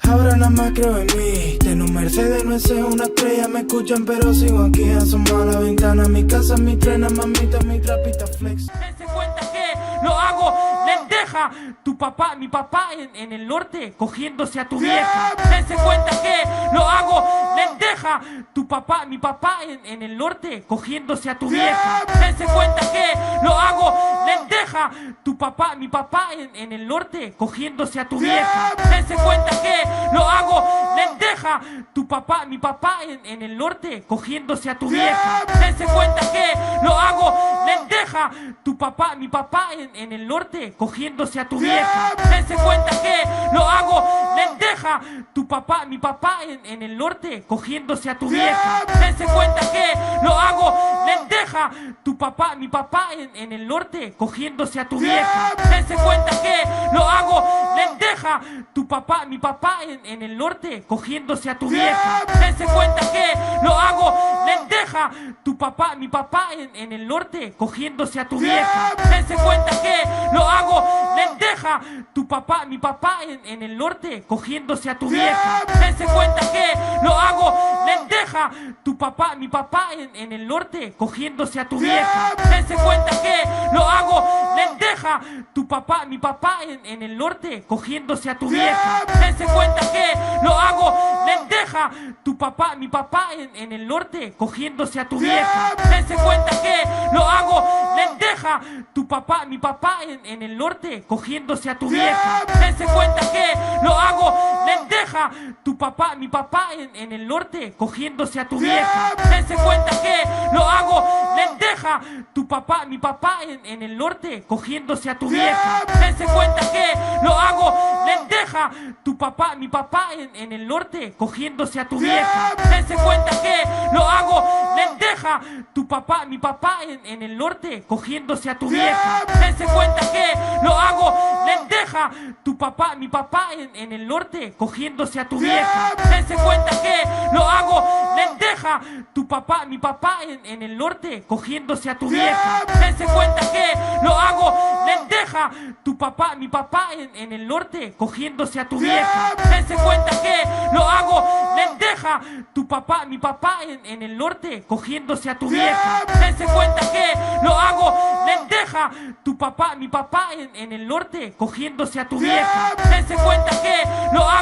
Ahora nada más creo en mí. Tengo un Mercedes, no es una estrella. Me escuchan pero sigo aquí. Asomo a la ventana, mi casa, mi trena, mamita, mi trapita flex. Dense cuenta que lo hago lenteja. Tu papá, mi papá en el norte cogiéndose a tu vieja. Dense cuenta que lo hago lenteja. Tu papá, mi papá en el norte cogiéndose a tu vieja. Dense cuenta que lo hago lenteja. Tu papá, mi papá en el norte cogiéndose a tu vieja. Dense cuenta que lo hago lenteja. Tu papá, mi papá en el norte cogiéndose a tu vieja. Dense cuenta que lo hago lenteja. Tu papá, mi papá en el norte cogiéndose a tu vieja. Dense cuenta que lo hago lenteja. Tu papá, mi papá en el norte cogiéndose a tu vieja. Dense cuenta que lo hago lenteja. Tu papá, mi papá en el norte cogiéndose a tu vieja. Dense cuenta que lo hago lenteja. Tu papá, mi papá en el norte cogiéndose a tu vieja. Dense cuenta que lo hago lenteja. Tu papá, mi papá en el norte cogiéndose a tu vieja. Dense cuenta que lo hago lenteja. Tu papá, mi papá en el norte cogiéndose a tu vieja. Dense cuenta que lo hago lenteja. Tu papá, mi papá en el norte cogiéndose a tu vieja. Dense cuenta que lo hago lenteja. Tu papá, mi papá en el norte cogiéndose a tu vieja. Dense cuenta que lo hago lenteja. Tu papá, mi papá en el norte cogiéndose a tu vieja. Dense cuenta que lo hago lenteja. Tu papá, mi papá en el norte cogiéndose a tu vieja. Dense cuenta que lo hago lenteja. Tu papá, mi papá en el norte cogiéndose a tu vieja. Dense cuenta que lo hago lenteja. Tu papá, mi papá en el norte cogiéndose a tu vieja. Dense cuenta que lo hago lenteja. Tu papá, mi papá en el norte cogiéndose a tu vieja. Dense cuenta que lo hago lenteja. Tu papá, mi papá en el norte cogiéndose a tu vieja. Dense cuenta que lo hago lenteja. Tu papá, mi papá en el norte cogiéndose a tu vieja. Dense cuenta que lo hago lenteja. Tu papá, mi papá en el norte cogiéndose a tu vieja. Dense cuenta que lo hago lenteja. Tu papá, mi papá en el norte cogiéndose a tu vieja. Dense cuenta que lo hago lenteja. Tu papá, mi papá en el norte cogiéndose a tu vieja. Dense cuenta que lo hago lenteja. Tu papá, mi papá en el norte cogiéndose a tu vieja. Dense cuenta que lo hago lenteja. Tu papá, mi papá en el norte cogiéndose a tu vieja. Dense cuenta que lo hago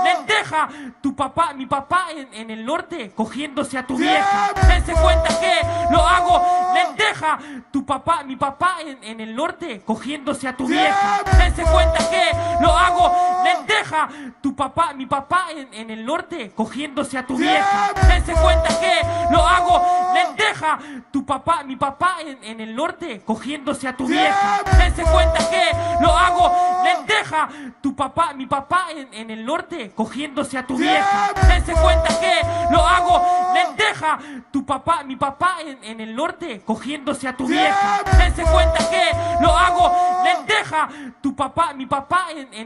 lenteja. Tu papá, mi papá en el norte cogiéndose a tu vieja. Dense cuenta que lo hago lenteja. Tu papá, mi papá en el norte cogiéndose a tu vieja. Dense cuenta que lo hago lenteja. Tu papá, mi papá en el norte cogiéndose a tu vieja. Dense cuenta que lo hago lenteja. Tu papá, mi papá en el norte cogiéndose a tu vieja. Dense cuenta que lo hago lenteja. Tu papá, mi papá en el norte cogiéndose a tu vieja. Dense cuenta que lo hago lenteja. Tu papá, mi papá en el norte cogiéndose a tu vieja. Dense cuenta que lo hago lenteja. Tu papá, mi papá en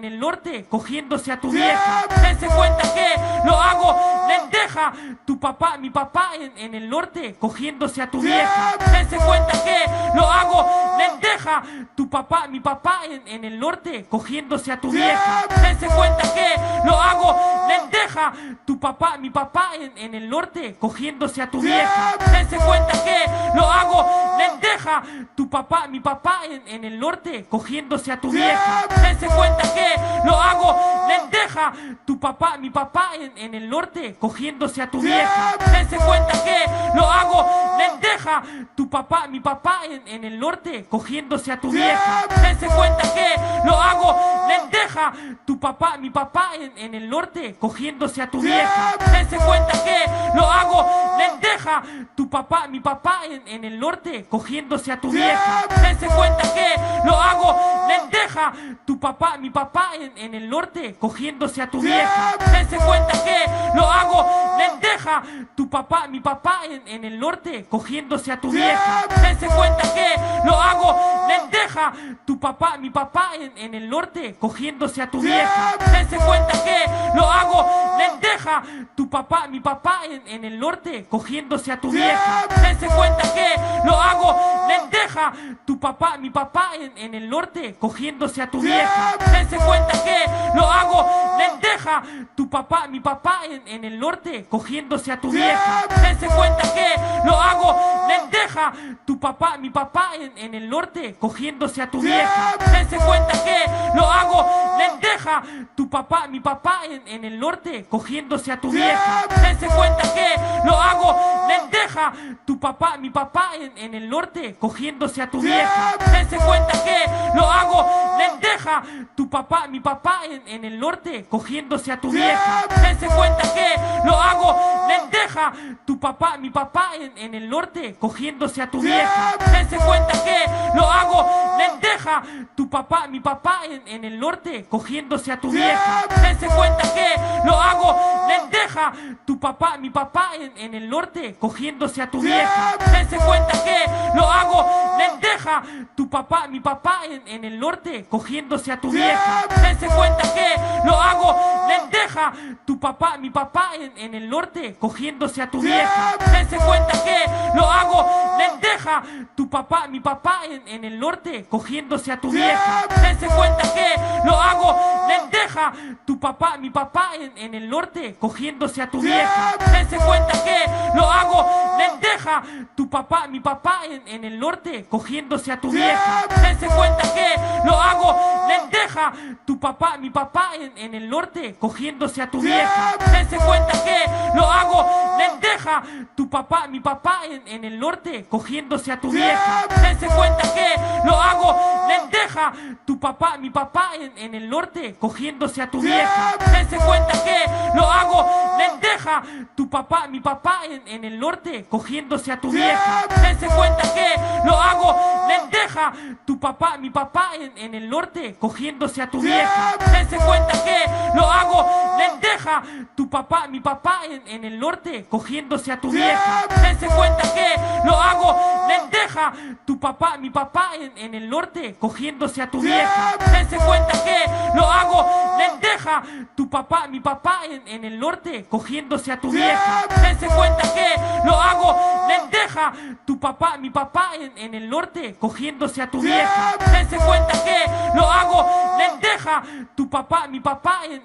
el norte cogiéndose a tu vieja. Dense cuenta que lo hago lenteja. Tu papá, mi papá en el norte cogiéndose a tu vieja. Dense cuenta que lo hago lenteja. Tu papá, mi papá en el norte cogiéndose a tu vieja. Dense cuenta que lo hago lenteja. Tu papá, mi papá en el norte cogiéndose a tu vieja. Dense cuenta que lo hago lenteja. Tu papá, mi papá en el norte cogiéndose a tu vieja. Dense cuenta que lo hago lenteja. Tu papá, mi papá en el norte cogiéndose a tu vieja. Dense cuenta que lo hago lenteja. Tu papá, mi papá en el norte cogiéndose a tu vieja. Dense cuenta que lo hago lenteja. Tu papá, mi papá en el norte cogiéndose a tu vieja. Dense cuenta que lo hago lenteja. Tu papá, mi papá en el norte cogiéndose a tu vieja. Dense cuenta que lo hago lenteja. Tu papá, mi papá en el norte cogiéndose a tu vieja. Dense cuenta que lo hago lenteja. Tu papá, mi papá en el norte cogiéndose a tu vieja. Dense cuenta que lo hago lenteja. lenteja, tu papá, mi papá en el norte cogiéndose a tu vieja. Dense cuenta que lo hago lenteja, tu papá, mi papá en el norte cogiéndose a tu vieja. Dense cuenta que lo hago lenteja, tu papá, mi papá en el norte cogiéndose a tu vieja. Dense cuenta que lo hago lenteja, tu papá, mi papá en el norte cogiéndose a tu vieja. Dense cuenta que lo hago lenteja, tu papá, mi papá en el norte cogiéndose a tu vieja. Dense cuenta que lo hago lenteja, tu papá, mi papá en el norte cogiéndose a tu vieja. Dense cuenta que lo hago lenteja, tu papá, mi papá en el norte cogiéndose a tu vieja. Dense cuenta que lo hago lenteja, tu papá, mi papá en el norte cogiéndose a tu vieja. Dense cuenta que lo hago lenteja, tu papá, mi papá en el norte cogiéndose a tu vieja. Dense cuenta que lo hago lenteja, tu papá, mi papá en el norte cogiéndose a tu vieja. Dense cuenta que lo hago lenteja, tu papá, mi papá en el norte cogiéndose a tu vieja. Dense cuenta que lo hago lenteja, tu papá, mi papá en el norte cogiéndose a tu vieja. Dense cuenta que lo hago lenteja, tu papá, mi papá en el norte cogiéndose a tu vieja. Dense cuenta que lo hago lenteja, tu papá, mi papá en el norte cogiéndose a tu vieja. Dense cuenta que lo hago lenteja, tu papá, mi papá en el norte cogiéndose a tu vieja. Dense cuenta que lo hago lenteja, tu papá, mi papá en el norte cogiéndose a tu vieja. Dense cuenta que lo hago lenteja, tu papá, mi papá en el norte cogiéndose a tu vieja. Dense cuenta que lo hago lenteja, tu papá, mi papá en el norte cogiéndose a tu vieja. Dense cuenta que lo hago lenteja, tu papá, mi papá en el norte cogiéndose a tu vieja. Dense cuenta que lo hago lenteja, tu papá, mi papá en el norte cogiéndose a tu vieja. Dense cuenta que lo hago lenteja, tu papá, mi papá en el norte cogiéndose a tu vieja. Dense cuenta que lo hago lenteja, tu papá, mi papá en el norte cogiéndose a tu vieja. Dense cuenta que lo hago lenteja, tu papá, mi papá en el norte cogiéndose a tu vieja. Dense cuenta que lo hago lenteja, tu papá, mi papá en el norte cogiéndose a tu vieja. Dense cuenta que lo hago lenteja, tu papá, mi papá en el norte cogiéndose a tu vieja. Dense cuenta que lo hago lenteja, tu papá, mi papá en el norte cogiéndose a tu vieja. Dense cuenta que lo hago lenteja, tu papá, mi papá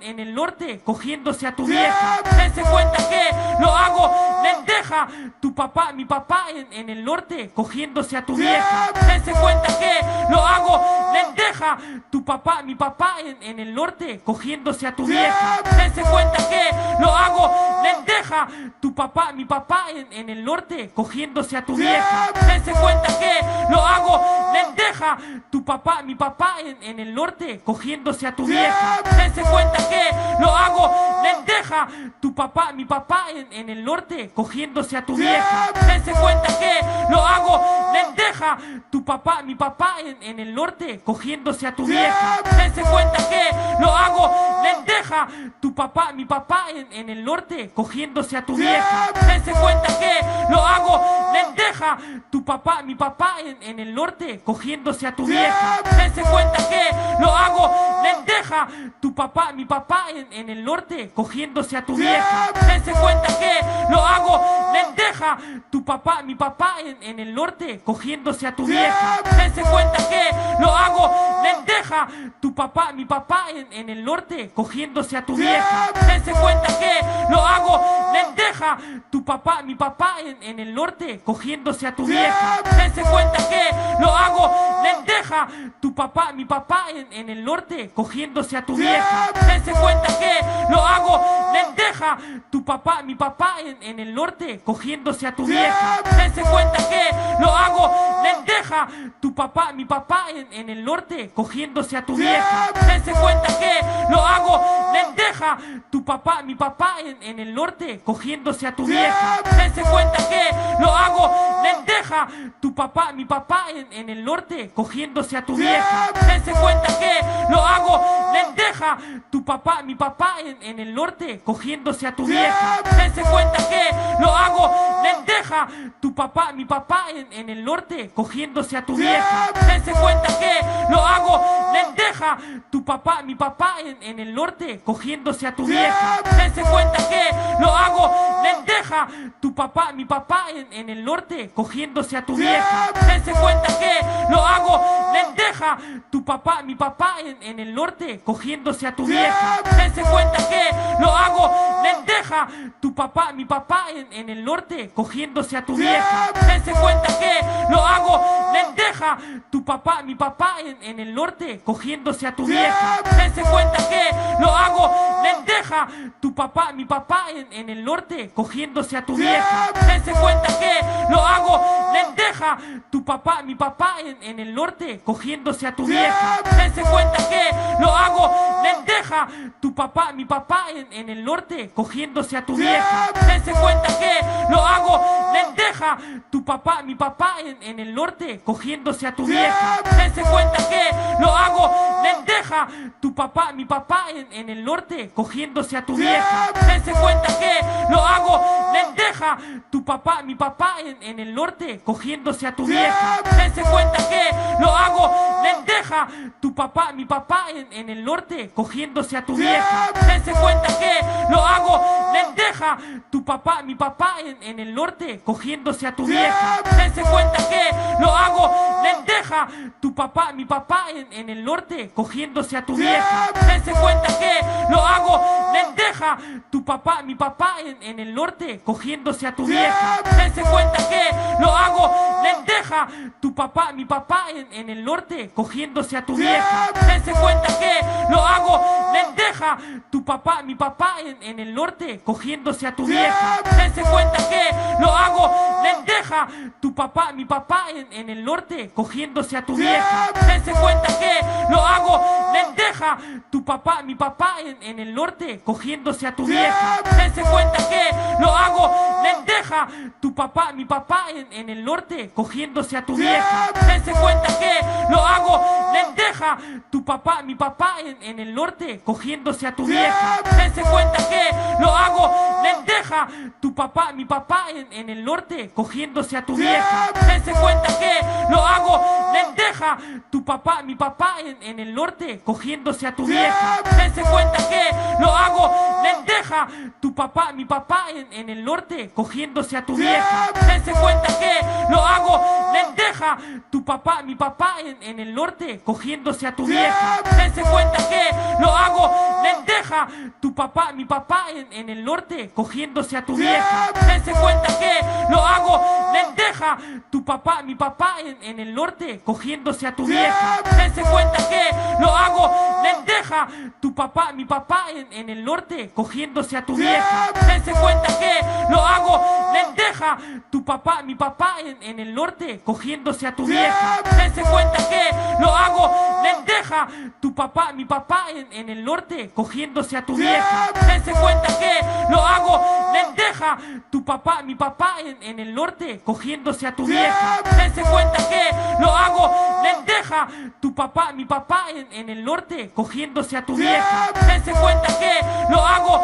en el norte cogiéndose a tu vieja. Dense cuenta que lo hago lenteja, tu papá, mi papá en el norte cogiéndose a tu vieja. Dense cuenta que lo hago lenteja, tu papá, mi papá en el norte cogiéndose a tu vieja. Dense cuenta que lo hago lenteja, tu papá, mi papá en el norte cogiéndose a tu vieja. Dense cuenta que lo hago lenteja, tu papá, mi papá en el norte cogiéndose a tu vieja. Dense cuenta que lo hago lenteja, tu papá, mi papá en el norte cogiéndose a tu vieja. Dense cuenta que lo hago lenteja, tu papá, mi papá en el norte cogiéndose a tu vieja. Dense cuenta que lo hago lenteja, tu papá, mi papá en el norte cogiéndose a tu vieja. Dense cuenta que lo hago lenteja, tu papá, mi papá en el norte cogiéndose a tu vieja. Dense cuenta que lo hago lenteja, tu papá, mi papá en el norte cogiéndose a tu vieja. Dense cuenta que lo hago lenteja, tu papá, mi papá en el norte cogiéndose a tu vieja. Dense cuenta que lo hago lenteja, tu papá, mi papá en el norte cogiéndose a tu vieja. Dense cuenta que lo hago lenteja, tu papá, mi papá en el norte cogiéndose a tu vieja. Dense cuenta que lo hago lenteja, tu papá, mi papá en el norte cogiéndose a tu vieja. Dense cuenta que lo hago lenteja, tu papá, mi papá en el norte cogiéndose a tu vieja. Dense cuenta que lo hago lenteja, tu papá, mi papá en el norte cogiéndose a tu vieja. Dense cuenta que lo hago lenteja, tu papá, mi papá en el norte cogiéndose a tu vieja. Dense cuenta que lo hago lenteja, tu papá, mi papá en el norte cogiéndose a tu vieja. Dense cuenta que lo hago lenteja, tu papá, mi papá en el norte cogiéndose cogiéndose a tu vieja. Dense cuenta que lo hago, lenteja. Tu papá, mi papá en el norte, cogiéndose a tu vieja. Dense cuenta que lo hago, lenteja. Tu papá, mi papá en el norte, cogiéndose a tu vieja. Dense cuenta que lo hago, lenteja. Tu papá, mi papá en el norte, cogiéndose a tu vieja. Dense cuenta que lo hago, lenteja. Tu papá, mi papá en el norte, cogiéndose a tu vieja. Dense cuenta que lo hago, lenteja. Tu papá, mi papá en el norte, cogiéndose a tu vieja. Dense cuenta que lo hago, lenteja. Tu papá, mi papá en el norte, cogiéndose a tu vieja. Dense cuenta que lo hago, lenteja. Tu papá, mi papá en el norte, cogiéndose a tu vieja. Dense cuenta que lo hago, lenteja. Tu papá, mi papá en el norte, cogiéndose a tu vieja. Dense cuenta que lo hago, lenteja. Tu papá, mi papá en el norte, cogiéndose a tu vieja. Dense cuenta que lo hago, lenteja. Tu papá, mi papá en el norte, cogiéndose a tu vieja. Dense cuenta que lo hago, lenteja. Tu papá, mi papá en el norte, cogiéndose a tu vieja. Dense cuenta que lo hago, lenteja. Tu papá, mi papá en el norte, cogiéndose a tu vieja. Dense cuenta que lo hago, lenteja. Tu papá, mi papá en el norte, cogiéndose a tu vieja. Dense cuenta que lo hago, lenteja. Tu papá, mi papá en el norte, cogiéndose a tu vieja. Dense cuenta que lo hago, lenteja. Tu papá, mi papá en el norte, cogiéndose a tu vieja. Dense cuenta que lo hago, lenteja. Tu papá, mi papá en el norte, cogiéndose a tu vieja. Dense cuenta que lo hago, lenteja. Tu papá, mi papá en el norte, cogiéndose a tu vieja. Dense cuenta que lo hago, lenteja. Tu papá, mi papá en el norte, cogiéndose a tu vieja. Dense cuenta que lo hago, lenteja. Tu papá, mi papá en el norte, cogiéndose a tu vieja. Dense cuenta que lo hago, lenteja. Tu papá, mi papá en el norte, cogiéndose a tu vieja. Dense cuenta que lo hago, lenteja. Tu papá, mi papá en el norte, cogiéndose a tu vieja. Dense cuenta que lo hago, lenteja. Tu papá, mi papá en el norte, cogiéndose a tu vieja. Dense cuenta que lo hago, lenteja. Tu papá, mi papá en el norte, cogiéndose a tu vieja. Dense cuenta que lo hago, lenteja. Tu papá, mi papá en el norte, cogiéndose a tu vieja. Dense cuenta que lo hago, lenteja. Tu papá, mi papá en el norte, cogiéndose a tu vieja. Dense cuenta que lo hago, lenteja. Tu papá, mi papá en el norte, cogiéndose a tu vieja. Dense cuenta que lo hago, lenteja. Tu papá, mi papá en el norte, cogiéndose a tu vieja. Dense cuenta que lo hago, lenteja. Tu papá, mi papá en el norte, cogiéndose a tu vieja. Dense cuenta que lo hago, lenteja. Tu papá, mi papá en el norte, cogiéndose a tu vieja. Dense cuenta que lo hago, lenteja. Tu papá, mi papá en el norte, cogiéndose a tu vieja. Dense cuenta que lo hago, lenteja. Tu papá, mi papá en el norte, cogiéndose a tu vieja. Dense cuenta que lo hago, lenteja. Tu papá, mi papá en el norte, cogiéndose a tu vieja. Dense cuenta que lo hago,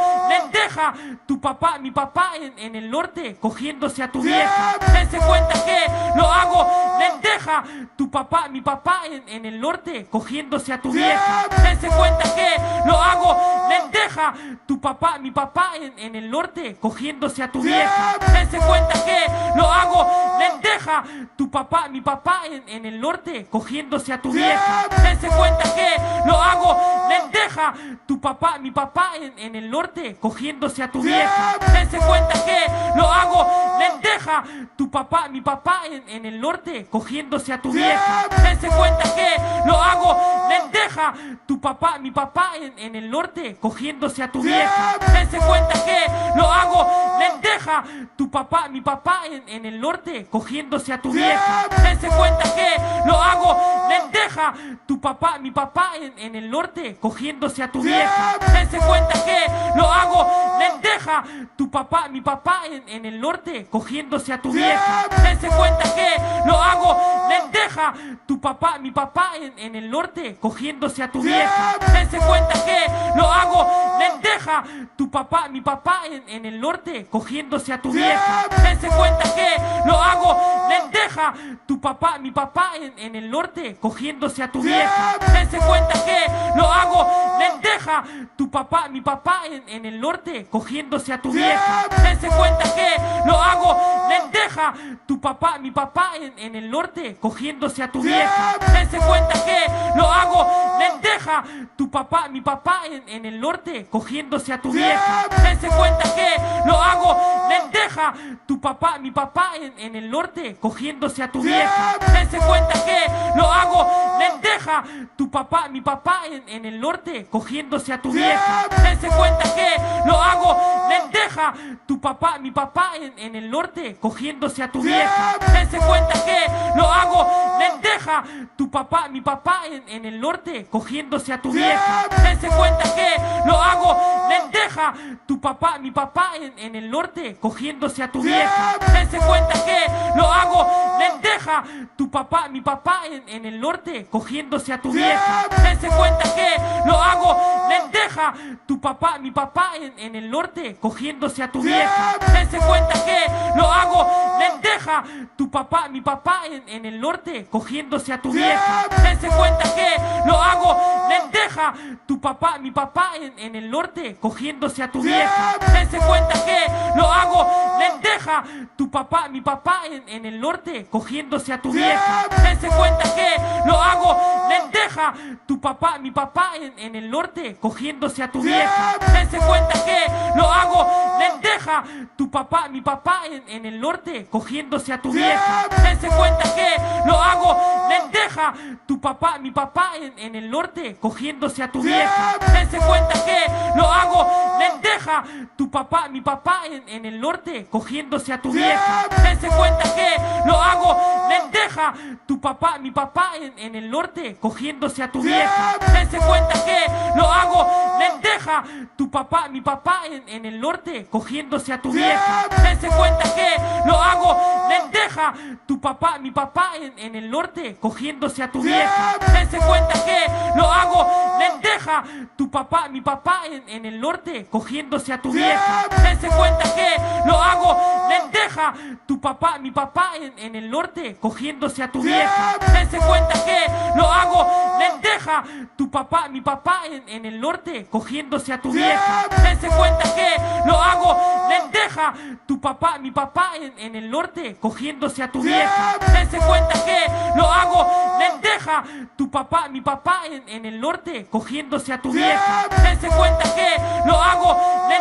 lenteja. Tu papá, mi papá en el norte, cogiéndose a tu vieja. Dense cuenta que lo hago, lenteja. Tu papá, mi papá en el norte, cogiéndose a tu vieja. Dense cuenta que lo hago, lenteja. Tu papá, mi papá en el norte, cogiéndose a tu vieja. Dense cuenta que lo hago, lenteja. Tu papá, mi papá en el norte, cogiéndose a tu vieja. Dense cuenta que lo hago, lenteja. Tu papá, mi papá en el norte, cogiéndose a tu vieja. Dense cuenta que lo hago, lenteja. Tu papá, mi papá en el norte, cogiéndose a tu vieja. Dense cuenta que lo hago, lenteja. Tu papá, mi papá en el norte, cogiéndose a tu vieja. Dense cuenta que lo hago, lenteja. Tu papá, mi papá en el norte, cogiéndose a tu vieja. Dense cuenta que lo hago, lenteja. Tu papá, mi papá en el norte, cogiéndose a tu vieja. Dense cuenta que lo hago, lenteja. Tu papá, mi papá en el norte, cogiéndose a tu vieja. Dense cuenta que lo hago, lenteja. Tu papá, mi papá en el norte, cogiéndose a tu vieja. Dense cuenta que lo hago, lenteja, tu papá, mi papá en el norte cogiéndose a tu vieja. Dense cuenta que lo hago lenteja, tu papá, mi papá en el norte cogiéndose a tu vieja. Dense cuenta que lo hago lenteja, tu papá, mi papá en el norte cogiéndose a tu vieja. Dense cuenta que lo hago lenteja, tu papá, mi papá en el norte cogiéndose a tu vieja. Dense cuenta que lo hago lenteja, tu papá, mi papá en el norte cogiéndose a tu vieja. Dense cuenta que lo hago lenteja, tu papá, mi papá en el norte cogiéndose a tu vieja. Dense cuenta que lo hago lenteja, tu papá, mi papá en el norte cogiéndose a tu vieja. Dense cuenta que lo hago lenteja, tu papá, mi papá en el norte cogiéndose a tu vieja. Dense cuenta que lo hago lenteja, tu papá, mi papá en el norte cogiéndose a tu vieja. Dense cuenta que lo hago lenteja, tu papá, mi papá en el norte cogiéndose a tu vieja. Dense cuenta que lo hago lenteja, tu papá, mi papá en el norte cogiéndose a tu vieja. Dense cuenta que lo hago lenteja, tu papá, mi papá en el norte cogiéndose a tu vieja. Dense cuenta que lo hago lenteja, tu papá, mi papá en el norte cogiéndose a tu vieja. Dense cuenta que lo hago lenteja, tu papá, mi papá en el norte cogiéndose a tu vieja. Dense cuenta que lo hago lenteja, tu papá, mi papá en el norte cogiéndose a tu vieja. Dense cuenta que lo hago lenteja, tu papá, mi papá en el norte cogiéndose a tu vieja. Dense cuenta que lo hago lenteja, tu papá, mi papá en el norte cogiéndose a tu vieja. Dense cuenta que lo hago lenteja, tu papá, mi papá en el norte cogiéndose a tu vieja. Dense cuenta que lo hago lenteja, tu papá, mi papá en el norte cogiéndose a tu vieja. Dense cuenta que lo hago lenteja, tu papá, mi papá en el norte cogiéndose a tu vieja. Dense cuenta que lo hago lenteja, tu papá, mi papá en el norte cogiéndose a tu vieja. Dense cuenta que lo hago lenteja, tu papá, mi papá en el norte cogiéndose a tu vieja. Dense cuenta que lo hago lenteja, tu papá, mi papá en el norte cogiéndose a tu vieja. Dense cuenta que lo hago lenteja, tu papá, mi papá en el norte cogiéndose a tu vieja. Dense cuenta que lo hago lenteja, tu papá, mi papá en el norte cogiéndose a tu vieja. Dense cuenta que lo hago lenteja, tu papá, mi papá en el norte cogiéndose a tu vieja. Dense cuenta que lo hago lenteja, tu papá, mi papá en el norte cogiéndose a tu vieja. Dense cuenta que lo hago lenteja, tu papá, mi papá en el norte cogiéndose a tu vieja. Dense cuenta que lo hago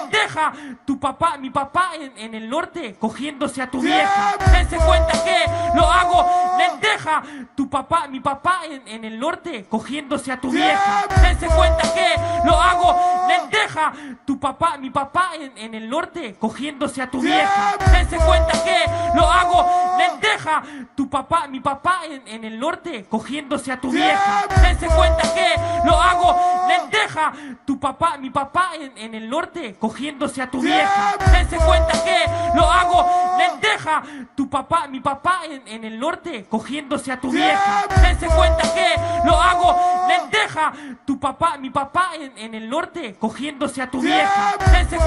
lenteja, tu papá, mi papá en el norte cogiéndose a tu vieja. Dense cuenta que lo hago lenteja, tu papá, mi papá en el norte cogiéndose a tu vieja. Dense cuenta que lo hago lenteja, tu papá, mi papá en el norte cogiéndose a tu vieja. Dense cuenta que lo hago lenteja, tu papá, mi papá en el norte cogiéndose a tu vieja. Dense cuenta que lo hago lenteja, tu papá, mi papá en el norte cogiéndose a tu vieja. Dense cuenta que lo hago lenteja, tu papá, mi papá en el norte cogiéndose a tu vieja. Dense cuenta que lo hago lenteja, tu papá, mi papá en el norte cogiéndose a tu vieja. Dense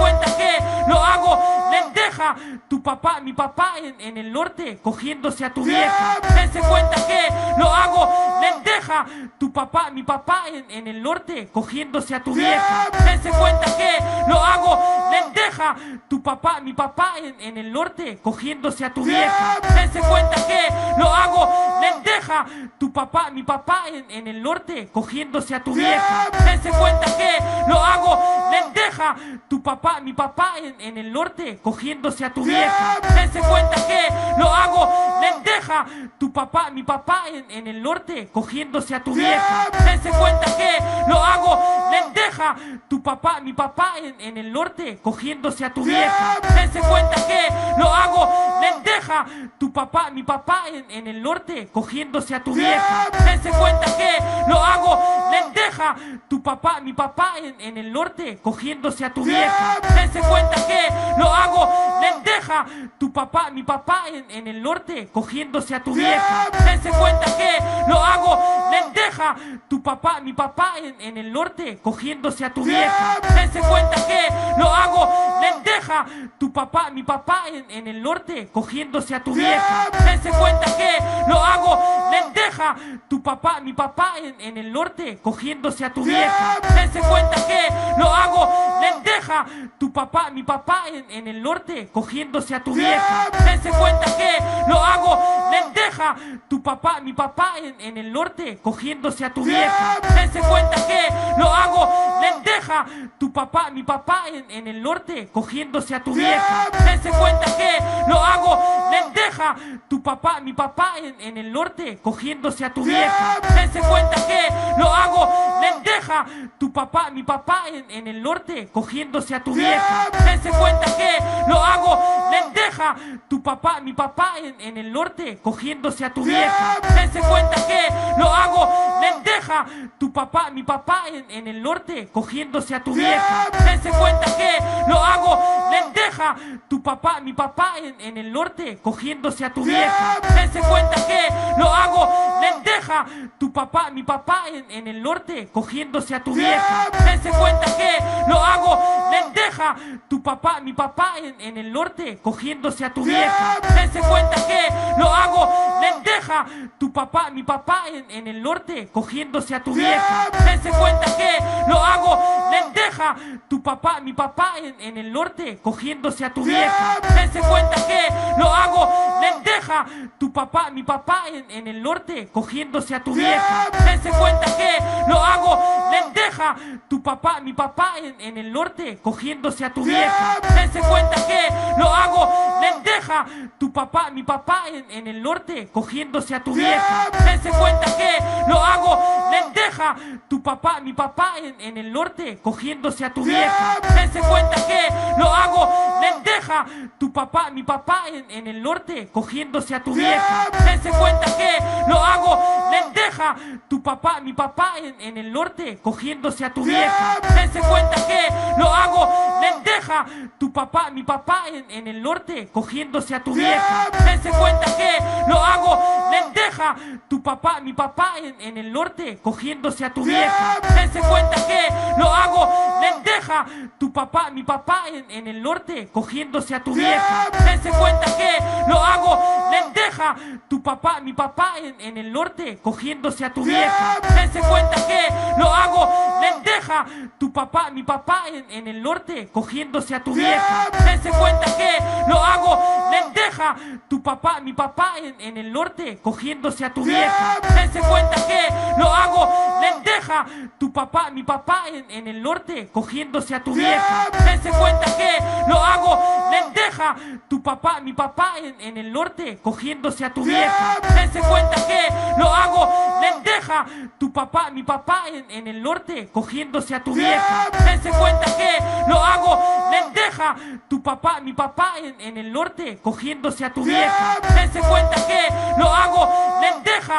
cuenta que lo hago lenteja, tu papá, mi papá en el norte cogiéndose a tu vieja. Dense cuenta que lo hago lenteja, tu papá, mi papá en el norte cogiéndose a tu vieja. Dense cuenta que lo hago lenteja, tu papá, mi papá en el norte cogiéndose a tu vieja. Dense cuenta que lo hago lenteja, tu papá, mi papá en el norte cogiéndose a tu vieja. Dense cuenta que lo hago lenteja, tu papá, mi papá en el norte cogiéndose a tu vieja. Dense cuenta que lo hago lenteja, tu papá, mi papá en el norte cogiéndose a tu vieja. Dense cuenta que lo hago lenteja, tu papá, mi papá en el norte cogiéndose a tu vieja. Dense cuenta que lo hago lenteja, tu papá, mi papá en el norte cogiéndose a tu vieja. Dense cuenta que lo hago lenteja, tu papá, mi papá en el norte cogiéndose a tu vieja. Dense cuenta que lo hago lenteja, lenteja, tu papá, mi papá en el norte cogiéndose a tu vieja. Dense cuenta que lo hago lenteja, tu papá, mi papá en el norte cogiéndose a tu vieja. Dense cuenta que lo hago lenteja, tu papá, mi papá en el norte cogiéndose a tu vieja. Dense cuenta que lo hago lenteja, tu papá, mi papá en el norte cogiéndose a tu vieja. Dense cuenta que lo hago lenteja, tu papá, mi papá en el norte cogiéndose a tu vieja. Dense cuenta que lo hago lenteja, tu papá, mi papá en el norte cogiéndose a tu vieja. Dense cuenta que lo hago lenteja, tu papá, mi papá en el norte cogiéndose a tu vieja. Dense cuenta que lo hago lenteja, tu papá, mi papá en el norte cogiéndose a tu vieja. Dense cuenta que lo hago lenteja, tu papá, mi papá en el norte cogiéndose a tu vieja. Dense cuenta que lo hago lenteja, tu papá, mi papá en el norte cogiéndose a tu vieja. Dense cuenta que lo hago lenteja, tu papá, mi papá en el norte cogiéndose a tu vieja. Dense cuenta que lo hago lenteja, tu papá, mi papá en el norte cogiéndose a tu vieja. Dense cuenta que lo hago lenteja, tu papá, mi papá en el norte cogiéndose a tu vieja. Dense cuenta que lo hago lenteja, tu papá, mi papá en el norte cogiéndose a tu vieja. Dense cuenta que lo hago lenteja, tu papá, mi papá en el norte cogiéndose a tu vieja. Dense cuenta que lo hago lenteja, tu papá, mi papá en el norte cogiéndose a tu vieja. Dense cuenta que lo hago lenteja, tu papá, mi papá en el norte cogiéndose a tu vieja. Dense cuenta que lo hago lenteja, tu papá, mi papá en el norte cogiéndose a tu vieja. Dense cuenta que lo hago lenteja, tu papá, mi papá en el norte cogiéndose a tu vieja. Dense cuenta que lo hago lenteja, tu papá, mi papá en el norte cogiéndose a tu vieja. Dense cuenta que lo hago lenteja, tu papá, mi papá en el norte cogiéndose a tu vieja. Dense cuenta que lo hago lenteja, tu papá, mi papá en el norte cogiéndose a tu vieja. Dense cuenta que lo hago lenteja, tu papá, mi papá en el norte cogiéndose a tu vieja. Dense cuenta que lo hago lenteja, tu papá, mi papá en el norte cogiéndose a tu vieja. Dense cuenta que lo hago lenteja, tu papá, mi papá en el norte cogiéndose a tu vieja. Dense cuenta que lo hago lenteja, tu papá, mi papá en el norte cogiéndose a tu vieja. Dense cuenta que lo hago lenteja, tu papá, mi papá en el norte cogiéndose a tu vieja. Dense cuenta que lo hago lenteja, tu papá, mi papá en el norte cogiéndose a tu vieja. Dense cuenta que lo hago lenteja, tu papá, mi papá en el norte cogiéndose a tu vieja. Dense cuenta que lo hago lenteja, tu papá, mi papá en el norte cogiéndose a tu vieja. Dense cuenta que lo hago lenteja, tu papá, mi papá en el norte cogiéndose a tu vieja. Dense cuenta que lo hago lenteja, tu papá, mi papá en el norte cogiéndose a tu vieja. Dense cuenta que lo hago lenteja,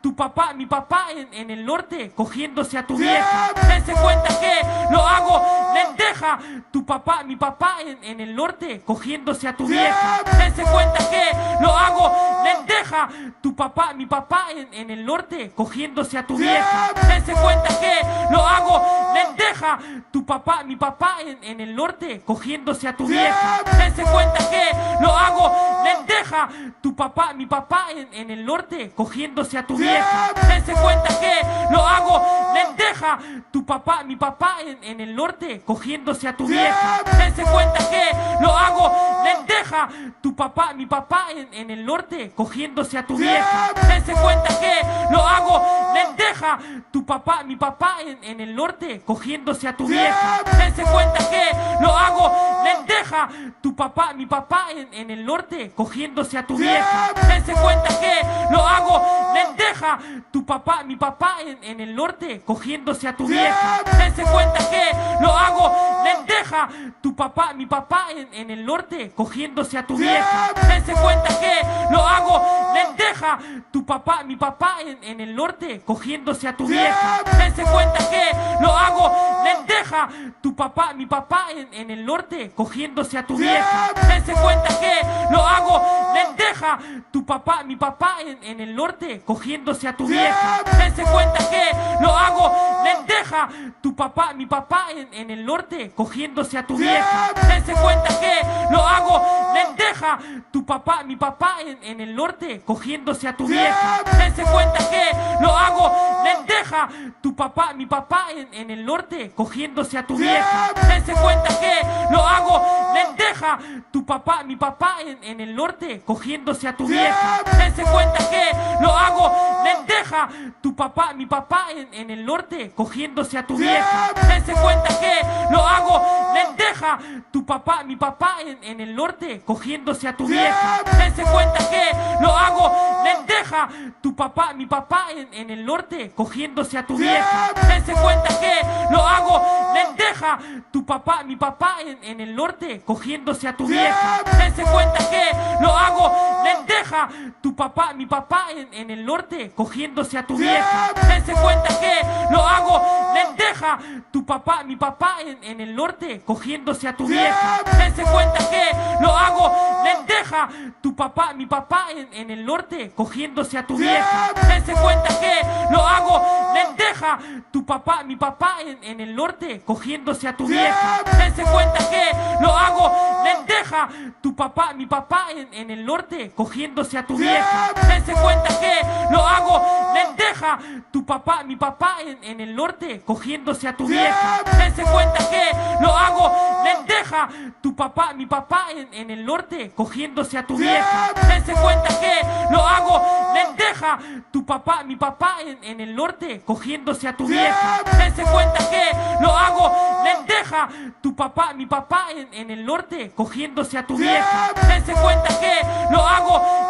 tu papá, mi papá en el norte cogiéndose a tu vieja. Dense cuenta que lo hago lenteja, tu papá, mi papá en el norte cogiéndose a tu vieja. Dense cuenta que lo hago lenteja, tu papá, mi papá en el norte cogiéndose a tu vieja. Dense cuenta que lo hago lenteja, tu papá, mi papá en el norte cogiéndose a tu vieja. Dense cuenta que lo hago lenteja, tu papá, mi papá en el norte cogiéndose a tu vieja. Dense cuenta que lo hago lenteja, tu papá, mi papá en el norte cogiéndose a tu vieja. Dense cuenta que lo hago lenteja, tu papá, mi papá en el norte cogiéndose a tu vieja. Dense cuenta que lo hago lenteja, tu papá, mi papá en el norte cogiéndose a tu vieja. Dense cuenta que lo hago lenteja, tu papá, mi papá en el norte cogiéndose a tu vieja. Dense cuenta que lo hago lenteja, tu papá, mi papá en el norte cogiéndose a tu vieja. Dense cuenta que lo hago lenteja, tu papá, mi papá en el norte cogiéndose a tu vieja. Dense cuenta que lo hago lenteja, tu papá, mi papá en el norte cogiéndose a tu vieja. Dense cuenta que lo hago lenteja, tu papá, mi papá en el norte cogiéndose a tu vieja. Dense cuenta que lo hago lenteja, tu papá, mi papá en el norte cogiéndose a tu vieja. Dense cuenta que lo hago lenteja, tu papá, mi papá en el norte cogiéndose a tu vieja. Dense cuenta que lo hago lenteja, tu papá, mi papá en el norte cogiéndose a tu vieja. Dense cuenta que lo hago lenteja, tu papá, mi papá en el norte cogiéndose a tu vieja. Dense cuenta que lo hago lenteja, tu papá, mi papá en el norte cogiéndose a tu vieja. Dense cuenta que lo hago lenteja, tu papá, mi papá en el norte cogiéndose a tu vieja. Dense cuenta que lo hago lenteja, tu papá, mi papá en el norte cogiéndose a tu vieja. Dense cuenta que lo hago lenteja, tu papá, mi papá en el norte cogiéndose a tu vieja. Dense cuenta que lo hago lenteja, tu papá, mi papá en el norte cogiéndose a tu vieja. Dense cuenta que lo hago lenteja, tu papá, mi papá en el norte cogiéndose a tu vieja. Dense cuenta que lo hago lenteja, tu papá, mi papá en el norte cogiéndose a tu vieja. Dense cuenta que lo hago lenteja, tu papá, mi papá en el norte cogiéndose a tu vieja. Dense cuenta que lo hago lenteja, tu papá, mi papá en el norte cogiéndose a tu vieja. Dense cuenta que lo hago lenteja, tu papá, mi papá en el norte cogiéndose a tu vieja. Dense cuenta que lo hago lenteja, tu papá, mi papá en el norte cogiéndose a tu vieja. Dense cuenta que lo hago lenteja, tu papá, mi papá en el norte cogiéndose a tu vieja. Dense cuenta que lo hago lenteja, tu papá, mi papá en el norte cogiéndose a tu vieja. Dense cuenta que lo hago lenteja, tu papá, mi papá en el norte cogiéndose a tu vieja. Dense cuenta que lo hago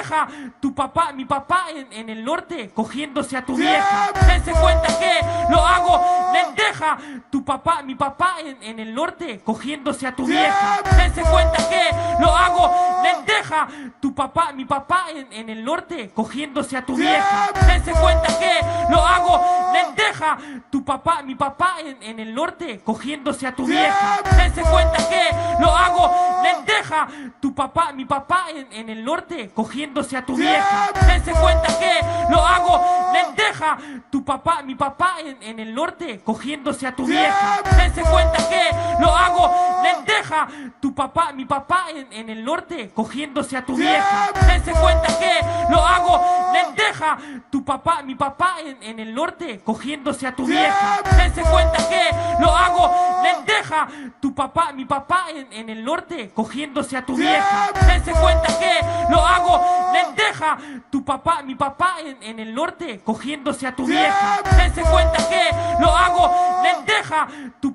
lenteja, tu papá, mi papá en el norte cogiéndose a tu vieja. Dense cuenta que lo hago lenteja, tu papá, mi papá en el norte cogiéndose a tu vieja. Dense cuenta que lo hago lenteja, tu papá, mi papá en el norte cogiéndose a tu vieja. Dense cuenta que lo hago lenteja, tu papá, mi papá en el norte cogiéndose a tu vieja. Dense cuenta que lo hago lenteja, tu papá, mi papá en el norte cogiéndose a tu vieja. Dense cuenta que lo hago lenteja, tu papá, mi papá en el norte cogiéndose a tu vieja. Dense cuenta que lo hago lenteja, tu papá, mi papá en el norte cogiéndose a tu vieja. Dense cuenta que lo hago lenteja, tu papá, mi papá en el norte cogiéndose a tu vieja. Dense cuenta que lo hago lenteja, tu papá, mi papá en el norte cogiéndose a tu vieja. Dense cuenta que lo hago lenteja, tu papá, mi papá en el norte cogiéndose a tu vieja. Dense cuenta que lo hago lenteja, tu papá, mi papá en el norte cogiéndose a tu vieja. Dense cuenta que lo hago lenteja, tu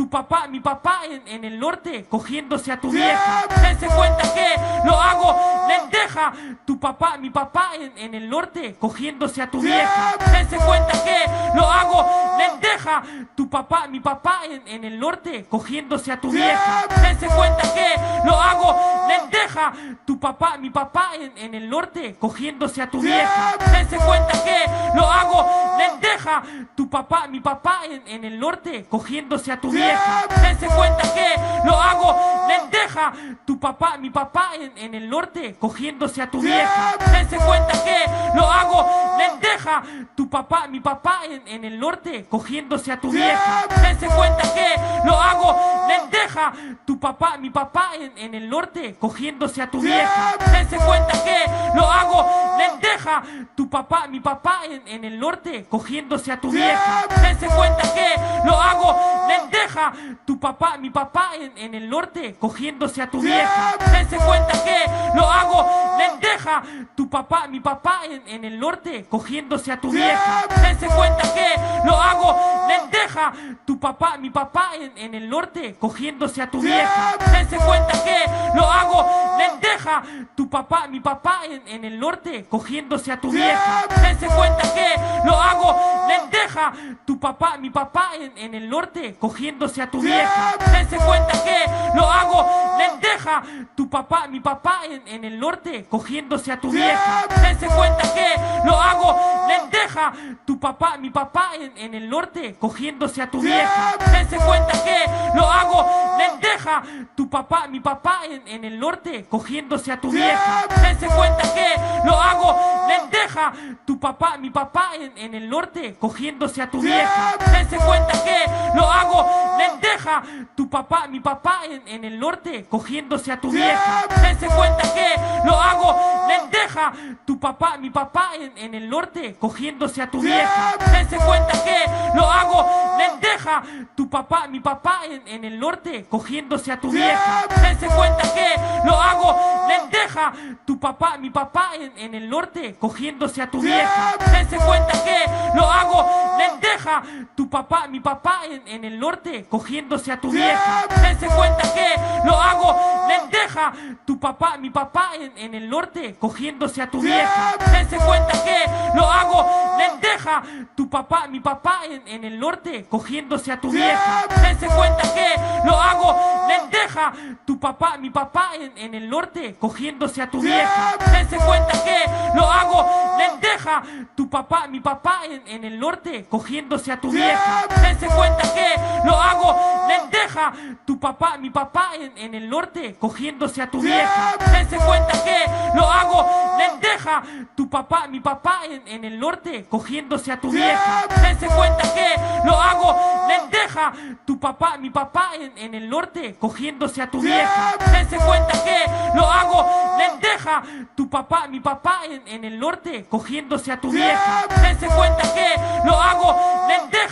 papá, mi papá en el norte cogiéndose a tu vieja. Dense cuenta que lo hago lenteja, tu papá, mi papá en el norte cogiéndose a tu vieja. Dense cuenta que lo hago lenteja, tu papá, mi papá en el norte cogiéndose a tu vieja. Dense cuenta que lo hago lenteja, tu papá, mi papá en el norte cogiéndose a tu vieja. Dense cuenta que lo hago lenteja, tu papá, mi papá en el norte cogiéndose a tu vieja. Dense cuenta que lo hago lenteja, tu papá, mi papá en el norte cogiéndose a tu vieja. Dense cuenta que lo hago lenteja, tu papá, mi papá en el norte cogiéndose a tu vieja. Dense cuenta que lo hago lenteja, tu papá, mi papá en el norte cogiéndose a tu vieja. Dense cuenta que lo hago lenteja, tu papá, mi papá en el norte cogiéndose a tu vieja. Dense cuenta que lo hago lenteja, tu papá, mi papá en el norte cogiéndose a tu vieja. Dense cuenta que lo hago lenteja, tu papá, mi papá en el norte cogiéndose a tu vieja. Dense cuenta que lo hago lenteja, lenteja, tu papá, mi papá en el norte cogiéndose a tu vieja. Dense cuenta que lo hago lenteja, tu papá, mi papá en el norte cogiéndose a tu vieja. Dense cuenta que lo hago lenteja, tu papá, mi papá en el norte cogiéndose a tu vieja. Dense cuenta que lo hago lenteja, tu papá, mi papá en el norte cogiéndose a tu vieja. Dense cuenta que lo hago lenteja, tu papá, mi papá en el norte cogiéndose a tu vieja. Dense cuenta que lo hago lenteja, tu papá, mi papá en el norte cogiéndose a tu vieja. Dense cuenta que lo hago lenteja, tu papá, mi papá en el norte cogiéndose a tu vieja. Dense cuenta que lo hago lenteja, tu papá, mi papá en el norte cogiéndose a tu vieja. Dense cuenta que lo hago lenteja, tu papá, mi papá en el norte cogiéndose a tu vieja. Dense cuenta que lo hago lenteja, tu papá, mi papá en el norte cogiéndose a tu vieja. Dense cuenta que lo hago lenteja, tu papá, mi papá en el norte cogiéndose a tu vieja. Dense cuenta que lo hago lenteja, tu papá, mi papá en el norte cogiéndose a tu vieja. Dense cuenta que lo hago lenteja, tu papá, mi papá en el norte cogiéndose a tu vieja. Dense cuenta que lo hago lenteja, tu papá, mi papá en el norte cogiéndose a tu vieja. Dense cuenta que lo hago lenteja, tu papá, mi papá en el norte cogiéndose a tu vieja. Dense cuenta que lo hago lenteja, tu papá, mi papá en el norte cogiéndose a tu vieja. Dense cuenta que lo hago lenteja, tu papá, mi papá en el norte cogiéndose a tu vieja. Dense cuenta que lo hago lenteja, tu papá, mi papá en el norte cogiéndose a tu vieja. Dense cuenta que lo hago lenteja, tu papá, mi papá en el norte cogiéndose a tu vieja. Dense cuenta que lo hago lenteja, tu papá, mi papá en el norte cogiéndose a tu vieja. Dense cuenta que lo hago lenteja,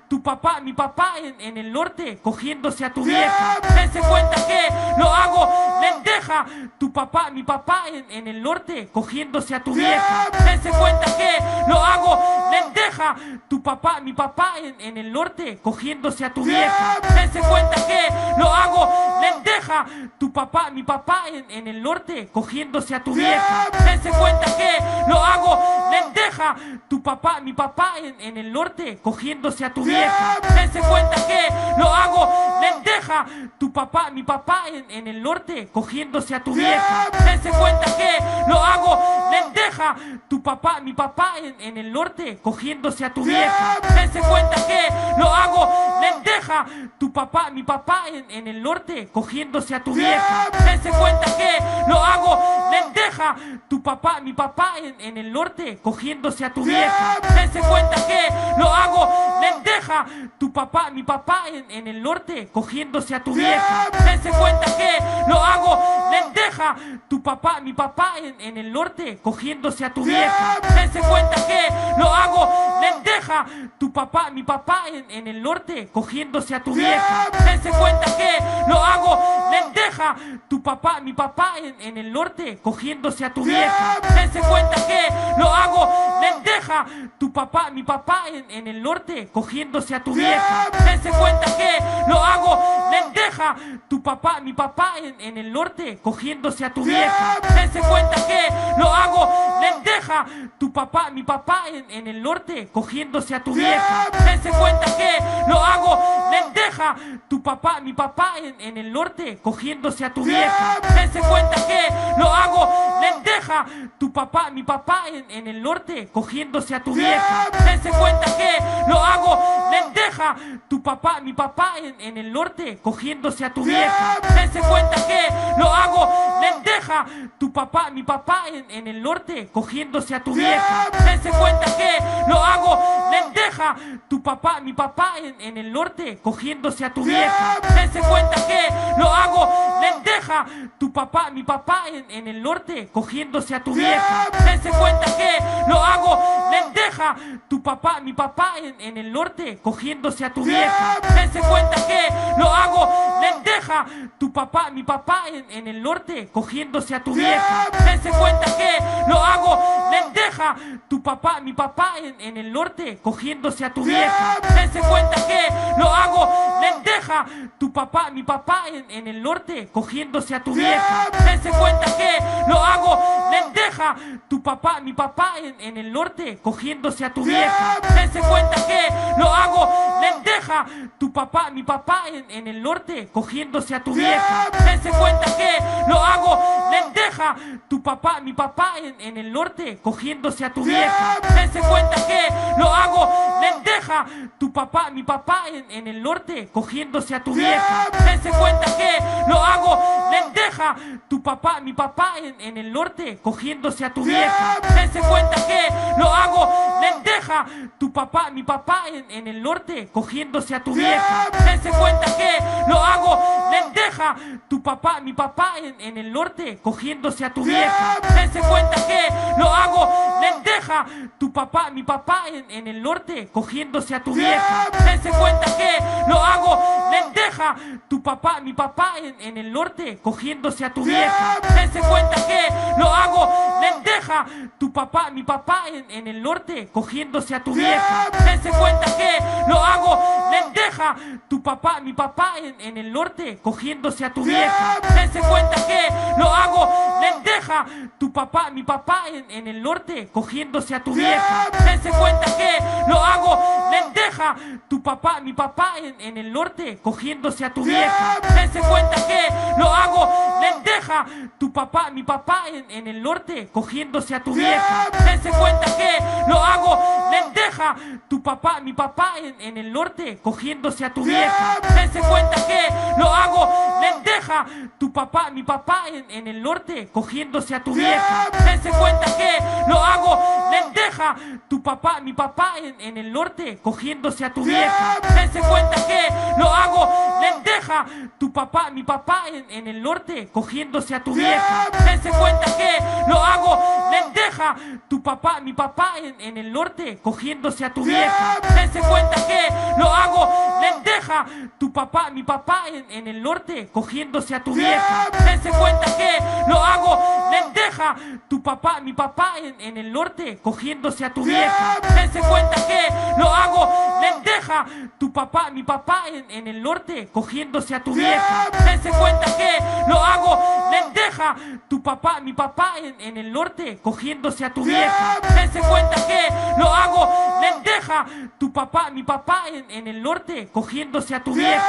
tu papá, mi papá en el norte cogiéndose a tu vieja. Dense cuenta que lo hago lenteja, tu papá, mi papá en el norte cogiéndose a tu vieja. Dense cuenta que lo hago lenteja, tu papá, mi papá en el norte cogiéndose a tu vieja. Dense cuenta que lo hago lenteja, tu papá, mi papá en el norte cogiéndose a tu vieja. Dense cuenta que lo hago lenteja, tu papá, mi papá en el norte cogiéndose a tu vieja. Dense cuenta que lo hago lenteja, tu papá, mi papá en el norte cogiéndose a tu vieja. Dense cuenta que lo hago lenteja, tu papá, mi papá en el norte cogiéndose a tu vieja. Dense cuenta que lo hago lenteja, tu papá, mi papá en el norte cogiéndose a tu vieja. Dense cuenta que lo hago lenteja, tu papá, mi papá en el norte cogiéndose a tu vieja. Dense cuenta que lo hago lenteja, tu papá, mi papá en el norte cogiéndose a tu vieja. Dense cuenta que lo hago lenteja, tu papá, mi papá en el norte cogiéndose a tu vieja. Dense cuenta que lo hago lenteja, tu papá, mi papá en el norte cogiéndose a tu vieja. Dense cuenta que lo hago lenteja, tu papá, mi papá en el norte cogiéndose a tu vieja. Dense cuenta que lo hago lenteja, tu papá, mi papá en el norte cogiéndose a tu vieja. Dense cuenta que lo hago lenteja, tu papá, mi papá en el norte cogiéndose a tu vieja. Dense cuenta que lo hago lenteja, tu papá, mi papá en el norte cogiéndose a tu vieja. Dense cuenta que lo hago lenteja, tu papá, mi papá en el norte cogiéndose a tu vieja. Dense cuenta que lo hago lenteja, tu papá, mi papá en el norte cogiéndose a tu vieja. Dense cuenta que lo hago lenteja, tu papá, mi papá en el norte cogiéndose a tu vieja. Dense cuenta que lo hago lenteja, tu papá, mi papá en el norte cogiéndose a tu vieja. Dense cuenta que lo hago lenteja, tu papá, mi papá en el norte cogiéndose a tu vieja. Dense cuenta que lo hago lenteja, tu papá, mi papá en el norte cogiéndose a tu vieja. Dense cuenta que lo hago lenteja, tu papá, mi papá en el norte cogiéndose a tu vieja. Dense cuenta que lo hago lenteja, tu papá, mi papá en el norte cogiéndose a tu vieja. Dense cuenta que lo hago lenteja, tu papá, mi papá en el norte cogiéndose a tu vieja. Dense cuenta que lenteja, tu papá, mi papá en el norte cogiéndose a tu vieja. Dense cuenta que lo hago lenteja, tu papá, mi papá en el norte cogiéndose a tu vieja. Dense cuenta que lo hago lenteja, tu papá, mi papá en el norte cogiéndose a tu vieja. Dense cuenta que lo hago lenteja, tu papá, mi papá en el norte cogiéndose a tu vieja. Dense cuenta que lo hago lenteja, tu papá, mi papá en el norte cogiéndose a tu vieja. Dense cuenta que lo hago lenteja, tu papá, mi papá en el norte cogiéndose a tu vieja. Dense cuenta que lo hago lenteja, tu papá, mi papá en el norte cogiéndose a tu vieja. Dense cuenta que lo hago lenteja, tu papá, mi papá en el norte cogiéndose a tu vieja. Dense cuenta que lo hago lenteja, tu papá, mi papá en el norte cogiéndose a tu vieja. Dense cuenta que lo hago lenteja, tu papá, mi papá en el norte cogiéndose a tu vieja. Dense cuenta que lo hago lenteja, tu papá, mi papá en el norte cogiéndose a tu vieja. Dense cuenta que lo hago lenteja, tu papá, mi papá en el norte cogiéndose a tu vieja. Dense cuenta que lo hago lenteja, tu papá, mi papá en el norte cogiéndose a tu vieja. Dense cuenta que lo hago lenteja, tu papá, mi papá en el norte cogiéndose a tu vieja. Dense cuenta que lo hago lenteja, tu papá, mi papá en el norte cogiéndose a tu vieja. Dense cuenta que lo hago lenteja, tu papá, mi papá en el norte cogiéndose a tu vieja. Dense cuenta que lo hago lenteja, tu papá, mi papá en el norte cogiéndose a tu vieja. Dense cuenta que lo hago lenteja, tu papá, mi papá en el norte cogiéndose a tu vieja. Dense cuenta que lo hago lenteja, tu papá, mi papá en el norte cogiéndose a tu vieja. Dense cuenta que lo hago lenteja, tu papá, mi papá en el norte cogiéndose a tu vieja. Dense cuenta que lo hago lenteja, tu papá, mi papá en el norte cogiéndose a tu vieja. Dense cuenta que lo hago lenteja, tu papá, mi papá en el norte cogiéndose a tu vieja. Dense cuenta que lo hago lenteja, tu papá, mi papá en el norte cogiéndose a tu vieja. Dense cuenta que lo hago lenteja, tu papá, mi papá en el norte cogiéndose a tu vieja. Dense cuenta que lo hago lenteja, tu papá, mi papá en el norte cogiéndose a tu vieja. Dense cuenta que lo hago lenteja, tu papá, mi papá en el norte cogiéndose a tu vieja.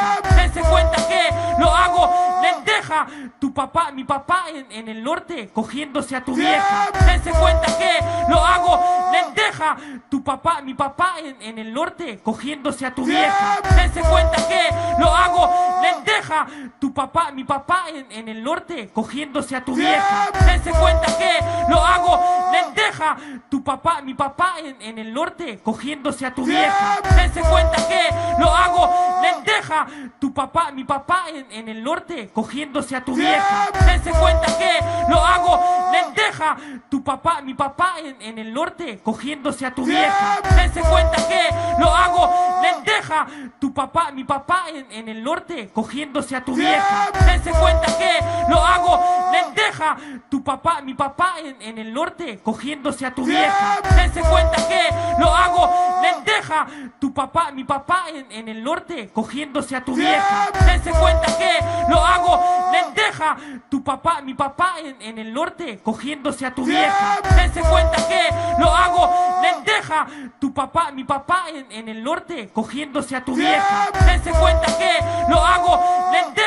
Dense cuenta que lo hago lenteja, tu papá, mi papá en el norte cogiéndose a tu vieja. Dense cuenta que lo hago lenteja, tu papá, mi papá en el norte cogiéndose a tu vieja. Dense cuenta que lo hago lenteja, tu papá, mi papá en el norte cogiéndose a tu vieja. Dense cuenta que lo hago lenteja, tu papá, mi papá en el norte cogiéndose a tu vieja. Dense cuenta que lo hago lenteja, tu papá, mi papá en el norte cogiéndose a tu vieja. Dense cuenta que lo hago lenteja, tu papá, mi papá en el norte cogiéndose a tu vieja. Dense cuenta que lo hago lenteja, tu papá, mi papá en el norte cogiéndose a tu vieja. Dense cuenta que lo hago lenteja, tu papá, mi papá en el norte cogiéndose a tu vieja. Dense cuenta que lo hago lenteja, tu papá, mi papá en el norte cogiéndose a tu vieja. Dense cuenta que lo hago lenteja, tu papá, mi papá en el norte cogiéndose a tu vieja. Dense cuenta que lo hago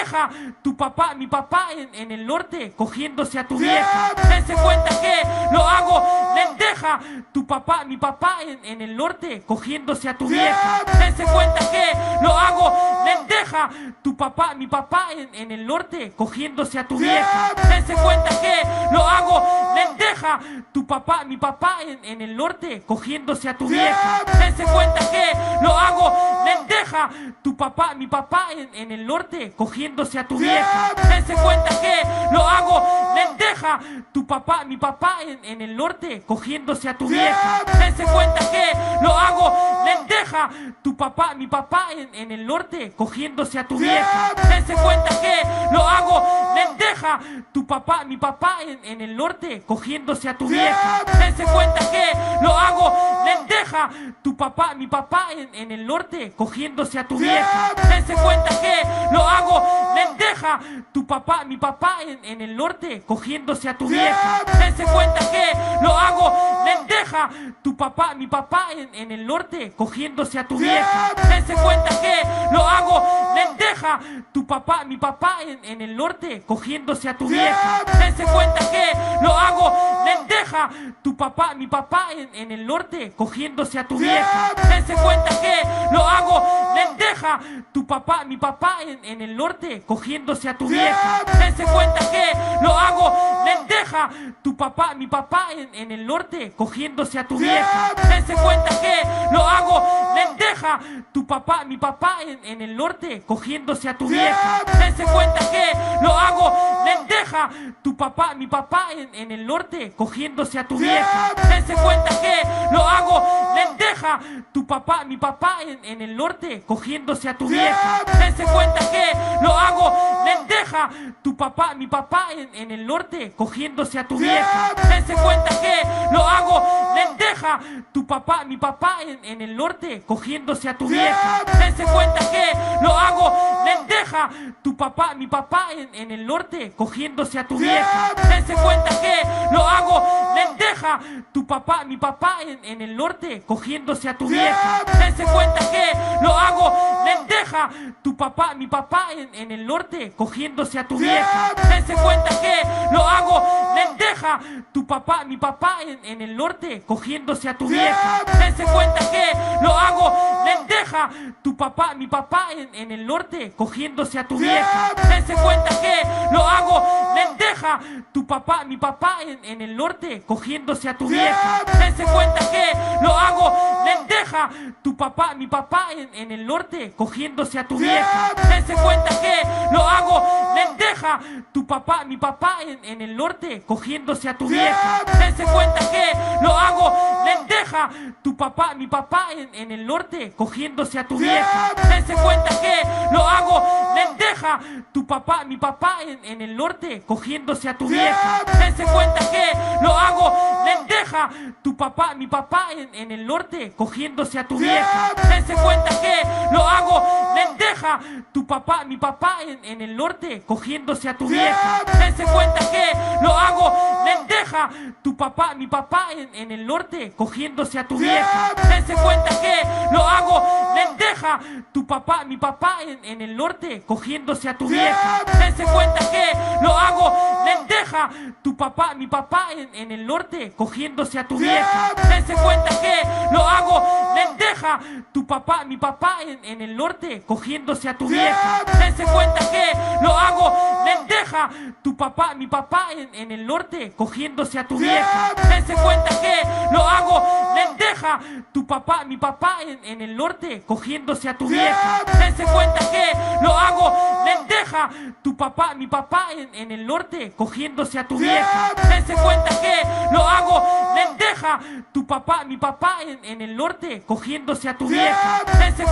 lenteja, tu papá, mi papá en el norte cogiéndose a tu vieja. Dense cuenta que lo hago lenteja, tu papá, mi papá en el norte cogiéndose a tu vieja. Dense cuenta que lo hago lenteja, tu papá, mi papá en el norte cogiéndose a tu vieja. Dense cuenta que lo hago lenteja, tu papá, mi papá en el norte cogiéndose a tu vieja. Dense cuenta que lo hago lenteja, tu papá, mi papá en el norte cogiéndose a tu vieja. Dense cuenta que lo hago lenteja, tu papá, mi papá en el norte cogiéndose a tu vieja. Dense cuenta que lo hago lenteja, tu papá, mi papá en el norte cogiéndose a tu vieja. Dense cuenta que lo hago lenteja, tu papá, mi papá en el norte cogiéndose a tu vieja. Dense cuenta que lo hago lenteja, tu papá, mi papá en el norte cogiéndose cogiéndose a tu vieja. Dense cuenta que lo hago, lenteja. Tu papá, mi papá en el norte, cogiéndose a tu vieja. Dense cuenta que lo hago, lenteja. Tu papá, mi papá en el norte, cogiéndose a tu vieja. Dense cuenta que lo hago, lenteja. Tu papá, mi papá en el norte, cogiéndose a tu vieja. Dense cuenta que lo hago, lenteja. Tu papá, mi papá en el norte, cogiéndose a tu vieja. Dense cuenta que lo hago, lenteja. Tu papá, mi papá en el norte, cogiéndose a tu vieja. Dense cuenta que lo hago, lenteja. Tu papá, mi papá en el norte, cogiéndose a tu vieja. Dense cuenta que lo hago, lenteja. Tu papá, mi papá en el norte, cogiéndose a tu vieja. Dense cuenta que lo hago, lenteja. Tu papá, mi papá en el norte, cogiéndose a tu vieja. Dense cuenta que lo hago, lenteja. Tu papá, mi papá en el norte, cogiéndose a tu vieja. Dense cuenta que lo hago, lenteja. Tu papá, mi papá en el norte, cogiéndose a tu vieja. Dense cuenta que lo hago, lenteja. Tu papá, mi papá en el norte, cogiéndose a tu vieja. Dense cuenta que lo hago, lenteja. Tu papá, mi papá en el norte, cogiéndose a tu vieja. Dense cuenta que lo hago, lenteja. Tu papá, mi papá en el norte, cogiéndose a tu vieja. Dense cuenta que lo hago, lenteja. Tu papá, mi papá en el norte, cogiéndose a tu vieja. Dense cuenta que lo hago, lenteja. Tu papá, mi papá en el norte, cogiéndose a tu vieja. Dense cuenta que lo hago, lenteja. Tu papá, mi papá en el norte, cogiéndose a tu vieja. Dense cuenta que lo hago, lenteja. Tu papá, mi papá en el norte, cogiéndose a tu vieja. Dense cuenta que lo hago, lenteja. Tu papá, mi papá en el norte, cogiéndose a tu vieja. Dense cuenta que lo hago, lenteja. Tu papá, mi papá en el norte, cogiéndose a tu vieja. Dense cuenta que lo hago, lenteja. Tu papá, mi papá en el norte, cogiéndose a tu vieja. Dense cuenta que lo hago, lenteja. Tu papá, mi papá en el norte, cogiéndose a tu vieja. Dense cuenta que lo hago, lenteja. Tu papá, mi papá en el norte, cogiéndose a tu vieja. Dense cuenta que lo hago, lenteja. Tu papá, mi papá en el norte, cogiéndose a tu vieja. Dense cuenta que lo hago, lenteja. Tu papá, mi papá en el norte, cogiéndose a tu vieja. Dense cuenta que lo hago, lenteja. Tu papá, mi papá en el norte, cogiéndose a tu vieja. Dense cuenta que lo hago, lenteja. Tu papá, mi papá en el norte, cogiéndose a tu vieja. Dense cuenta que lo hago, lenteja. Tu papá, mi papá en el norte, cogiéndose a tu vieja. Dense cuenta que lo hago, lenteja. Tu papá, mi papá en el norte, cogiéndose a tu vieja. Dense cuenta que lo hago, lenteja. Tu papá, mi papá en el norte, cogiéndose a tu vieja. Dense cuenta que lo hago, lenteja. Tu papá, mi papá en el norte, cogiéndose a tu vieja. Dense cuenta que lo hago, lenteja. Tu papá, mi papá en el norte, cogiéndose a tu vieja. Dense cuenta que lo hago, lenteja. Tu papá, mi papá en el norte, cogiéndose a tu vieja. Dense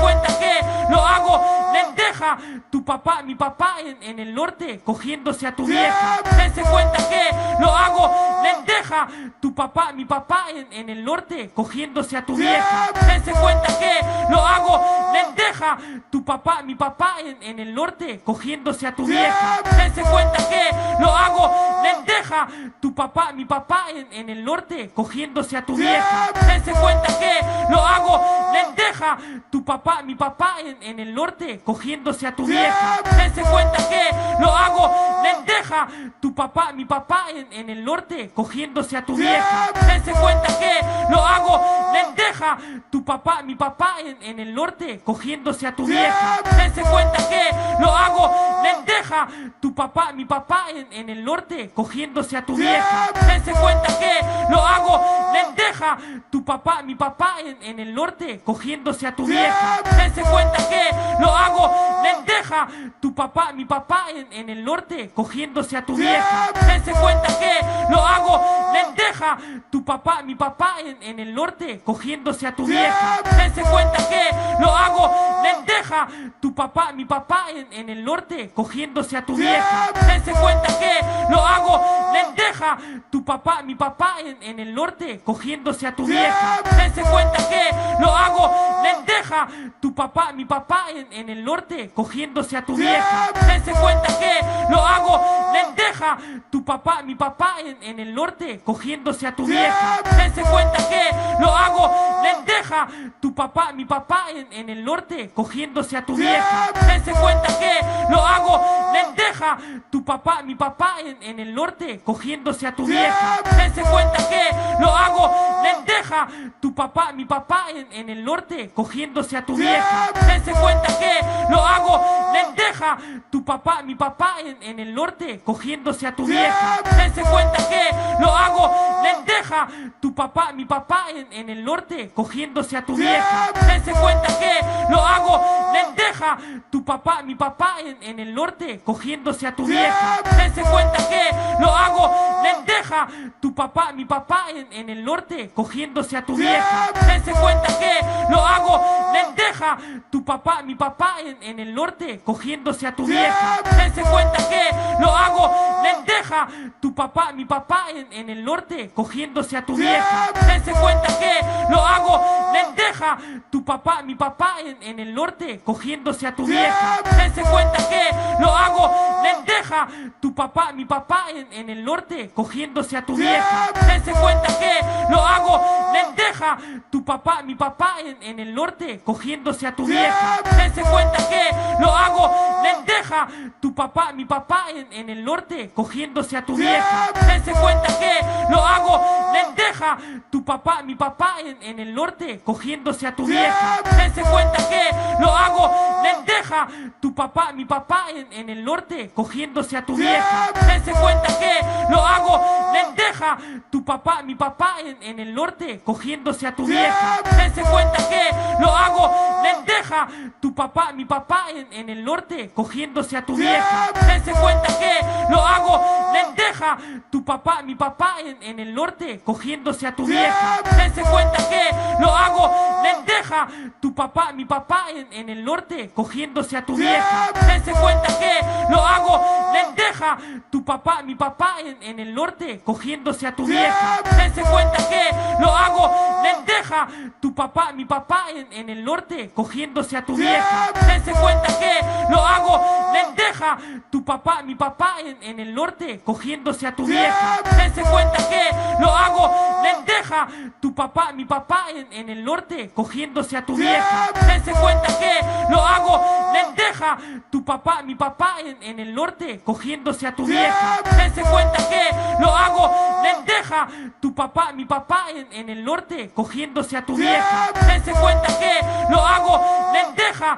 cuenta que lo hago, lenteja. Tu papá, mi papá en el norte, cogiéndose a tu vieja. Dense cuenta que lo hago, lenteja. Tu papá, mi papá en el norte, cogiéndose a tu vieja. Dense cuenta que lo hago, lenteja. Tu papá, mi papá en el norte, cogiéndose a tu vieja. Dense cuenta que lo hago, lenteja. Tu papá, mi papá en el norte, cogiéndose a tu vieja. Dense cuenta que lo hago, lenteja. Tu papá, mi papá en el norte, cogiéndose a tu vieja. Dense cuenta que lo hago, lenteja. Tu papá, mi papá en el norte, cogiéndose a tu vieja. Dense cuenta que lo hago, lenteja. Tu papá, mi papá en el norte, cogiéndose a tu vieja. Dense cuenta que lo hago, lenteja. Tu papá, mi papá en el norte, cogiéndose a tu vieja. Dense cuenta que lo hago, lenteja. lenteja, tu papá, mi papá en el norte cogiéndose a tu vieja. Dense cuenta que lo hago lenteja, tu papá, mi papá en el norte cogiéndose a tu vieja. Dense cuenta que lo hago lenteja, tu papá, mi papá en el norte cogiéndose a tu vieja. Dense cuenta que lo hago lenteja, tu papá, mi papá en el norte cogiéndose a tu vieja. Dense cuenta que lo hago lenteja, tu papá, mi papá en el norte cogiéndose a tu vieja. Dense cuenta que lo hago lenteja, tu papá, mi papá en el norte cogiéndose a tu vieja. Dense cuenta que lo hago lenteja, tu papá, mi papá en el norte cogiéndose a tu vieja. Dense cuenta que lo hago lenteja, tu papá, mi papá en el norte cogiéndose a tu vieja. Dense cuenta que lo hago lenteja, tu papá, mi papá en el norte cogiéndose a tu vieja. Dense cuenta que lo hago lenteja, tu papá, mi papá en el norte cogiéndose a tu vieja. Dense cuenta que lo hago lenteja, tu papá, mi papá en el norte cogiéndose a tu vieja. Dense cuenta que lo hago lenteja, tu papá, mi papá en el norte cogiéndose a tu vieja. Dense cuenta que lo hago lenteja, tu papá, mi papá en el norte cogiéndose a tu vieja. Dense cuenta que lo hago lenteja, tu papá, mi papá en el norte cogiéndose a tu vieja. Dense cuenta que lo hago lenteja, tu papá, mi papá en el norte cogiéndose a tu vieja. Dense cuenta que lo hago lenteja, tu papá, mi papá en el norte cogiéndose a tu vieja. Dense cuenta que lo hago lenteja, tu papá, mi papá en el norte cogiéndose a tu vieja. Dense cuenta que lo hago lenteja, tu papá, mi papá en el norte cogiéndose a tu vieja. Dense cuenta que lo hago lenteja, tu papá, mi papá en el norte cogiéndose a tu vieja. Dense cuenta que lo hago lenteja, tu papá, mi papá en el norte cogiéndose a tu vieja. Dense cuenta que lo hago lenteja, tu papá, mi papá en el norte cogiéndose a tu vieja. Dense cuenta que lo hago lenteja, tu papá, mi papá en el norte cogiéndose a tu vieja. Dense cuenta que lo hago lenteja, tu papá, mi papá en el norte cogiéndose a tu vieja. Dense cuenta que lo hago lenteja, tu papá, mi papá en el norte cogiéndose a tu vieja. Dense cuenta que lo hago lenteja, tu papá, mi papá en el norte cogiéndose a tu vieja. Dense cuenta que lo hago lenteja, tu papá, mi papá en el norte cogiéndose a tu vieja. Dense cuenta que lo hago lenteja, tu papá, mi papá en el norte cogiéndose a tu vieja. Dense cuenta que lo hago lenteja, tu papá, mi papá en el norte cogiéndose a tu vieja. Dense cuenta que lo hago lenteja, tu papá, mi papá en el norte cogiéndose a tu vieja. Dense cuenta que lo hago lenteja, tu papá, mi papá en el norte cogiéndose a tu vieja. Dense cuenta que lo hago lenteja, tu papá, mi papá en el norte cogiéndose a tu vieja. Dense cuenta que lo hago lenteja, tu papá, mi papá en el norte cogiéndose a tu vieja. Dense cuenta que lo hago lenteja,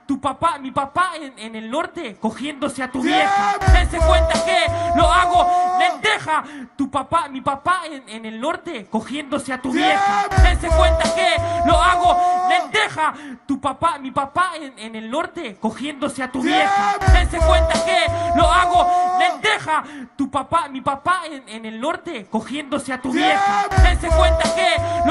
tu papá, mi papá en el norte cogiéndose a tu vieja. Dense cuenta que lo hago lenteja, tu papá, mi papá en el norte cogiéndose a tu vieja. Dense cuenta que lo hago lenteja, tu papá, mi papá en el norte cogiéndose a tu vieja. Dense cuenta que lo hago lenteja, tu papá, mi papá en el norte cogiéndose a tu vieja. Dense cuenta que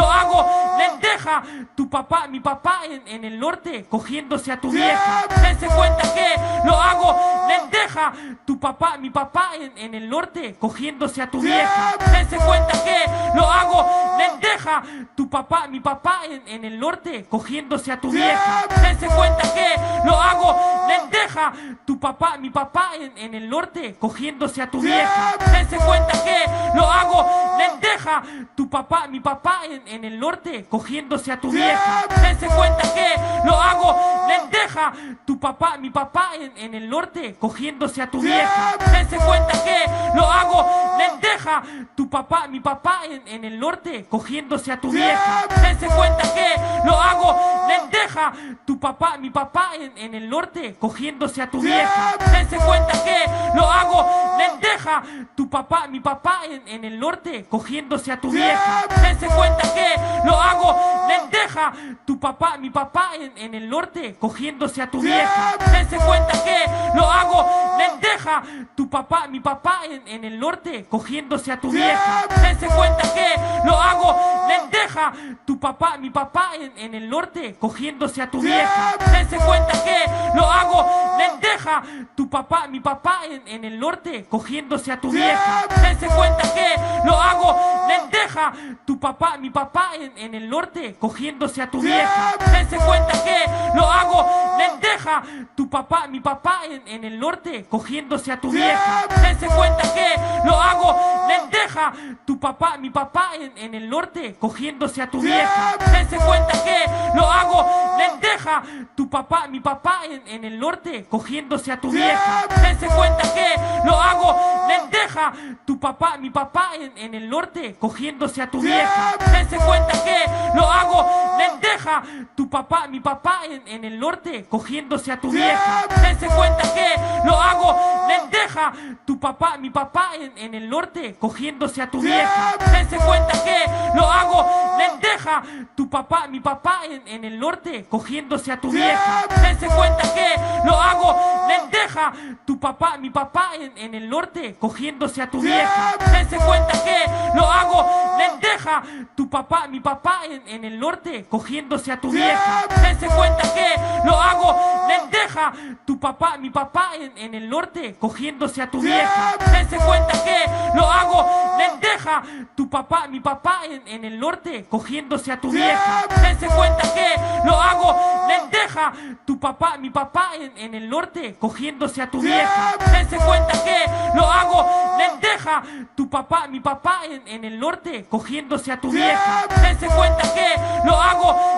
lo hago lenteja, tu papá, mi papá en el norte cogiéndose a tu vieja. Dense cuenta que lo hago lenteja, tu papá, mi papá en el norte cogiéndose a tu vieja. Dense cuenta que lo hago lenteja, tu papá, mi papá en el norte cogiéndose a tu vieja. Dense cuenta que lo hago lenteja, tu papá, mi papá en el norte cogiéndose a tu vieja. Dense cuenta que lo hago lenteja, tu papá, mi papá en el norte cogiéndose a tu vieja. Dense cuenta que lo hago lenteja, tu papá, mi papá en el norte cogiéndose a tu vieja. Dense cuenta que lo hago lenteja, tu papá, mi papá en el norte cogiéndose cogiéndose a tu vieja. Dense cuenta que lo hago, lenteja. Tu papá, mi papá en el norte, cogiéndose a tu vieja. Dense cuenta que lo hago, lenteja. Tu papá, mi papá en el norte, cogiéndose a tu vieja. Dense cuenta que lo hago, lenteja. Tu papá, mi papá en el norte, cogiéndose a tu vieja. Dense cuenta que lo hago, lenteja. Tu papá, mi papá en el norte, cogiéndose a tu vieja. Dense cuenta que lo hago, lenteja. Tu papá, mi papá en el norte, cogiéndose a tu vieja. Dense cuenta que lo hago, lenteja. Tu papá, mi papá en el norte, cogiéndose a tu vieja. Dense cuenta que lo hago, lenteja. Tu papá, mi papá en el norte, cogiéndose a tu vieja. Dense cuenta que lo hago, lenteja. Tu papá, mi papá en el norte, cogiéndose a tu vieja. Dense cuenta que lo hago, lenteja. Tu papá, mi papá en el norte, cogiéndose a tu vieja. Dense cuenta que lo hago, lenteja. Tu papá, mi papá en el norte, cogiéndose a tu vieja. Dense cuenta que lo hago, lenteja. Tu papá, mi papá en el norte, cogiéndose a tu vieja. Dense cuenta que lo hago, lenteja. Tu papá, mi papá en el norte, cogiéndose a tu vieja. Dense cuenta que lo hago, lenteja. Tu papá, mi papá en el norte, cogiéndose a tu vieja. Dense cuenta que lo hago, lenteja. Tu papá, mi papá en el norte, cogiéndose a tu vieja. Dense cuenta que lo hago, lenteja. Tu papá, mi papá en el norte, cogiéndose a tu vieja. Dense cuenta que lo hago, lenteja. Tu papá, mi papá en el norte, cogiéndose a tu vieja. Dense cuenta que lo hago, lenteja. Tu papá, mi papá en el norte, cogiéndose a tu vieja. Dense cuenta que lo hago, lenteja. Tu papá, mi papá en el norte, cogiéndose a tu vieja. Dense cuenta que lo hago, lenteja. Tu papá, mi papá en el norte, cogiéndose a tu vieja. Dense cuenta que lo hago, lenteja. Tu papá, mi papá en el norte, cogiéndose a tu vieja. Dense cuenta que lo hago, lenteja.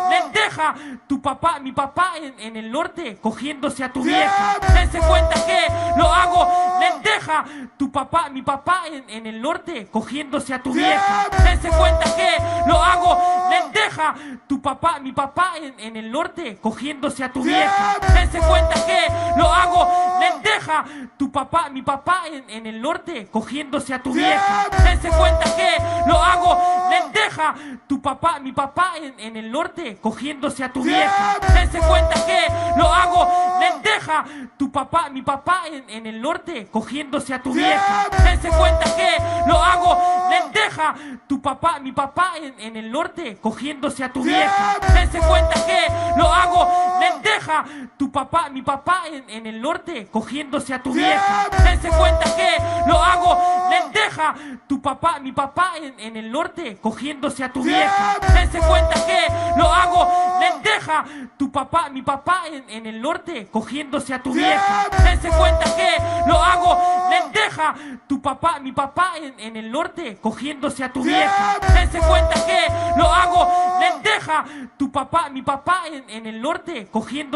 Tu papá, mi papá en el norte, cogiéndose a tu vieja. Dense cuenta que lo hago, lenteja. Tu papá, mi papá en el norte, cogiéndose a tu vieja. Dense cuenta que lo hago, lenteja. Tu papá, mi papá en el norte, cogiéndose a tu vieja. Dense cuenta que lo hago, lenteja. Tu papá, mi papá en el norte, cogiéndose a tu vieja. Dense cuenta que lo hago, lenteja. Tu papá, mi papá en el norte, cogiéndose a tu vieja. Dense cuenta que lo hago, lenteja. Tu papá, mi papá en el norte, cogiéndose a tu vieja. Dense cuenta que lo hago, lenteja. Tu papá, mi papá en el norte, cogiéndose a tu vieja. Dense cuenta que lo hago, lenteja. Tu papá, mi papá en el norte, cogiéndose a tu vieja. Dense cuenta que lo hago, lenteja. Tu papá, mi papá en el norte, cogiéndose a tu vieja. Dense cuenta que lo hago, lenteja. Tu papá, mi papá en el norte, cogiéndose a tu vieja. Dense cuenta que lo hago, lenteja. Tu papá, mi papá en el norte, cogiéndose a tu vieja. Dense cuenta que lo hago, lenteja. Tu papá, mi papá en el norte, cogiéndose a tu vieja. Dense cuenta que lo hago, lenteja. Tu papá, mi papá en el norte, cogiéndose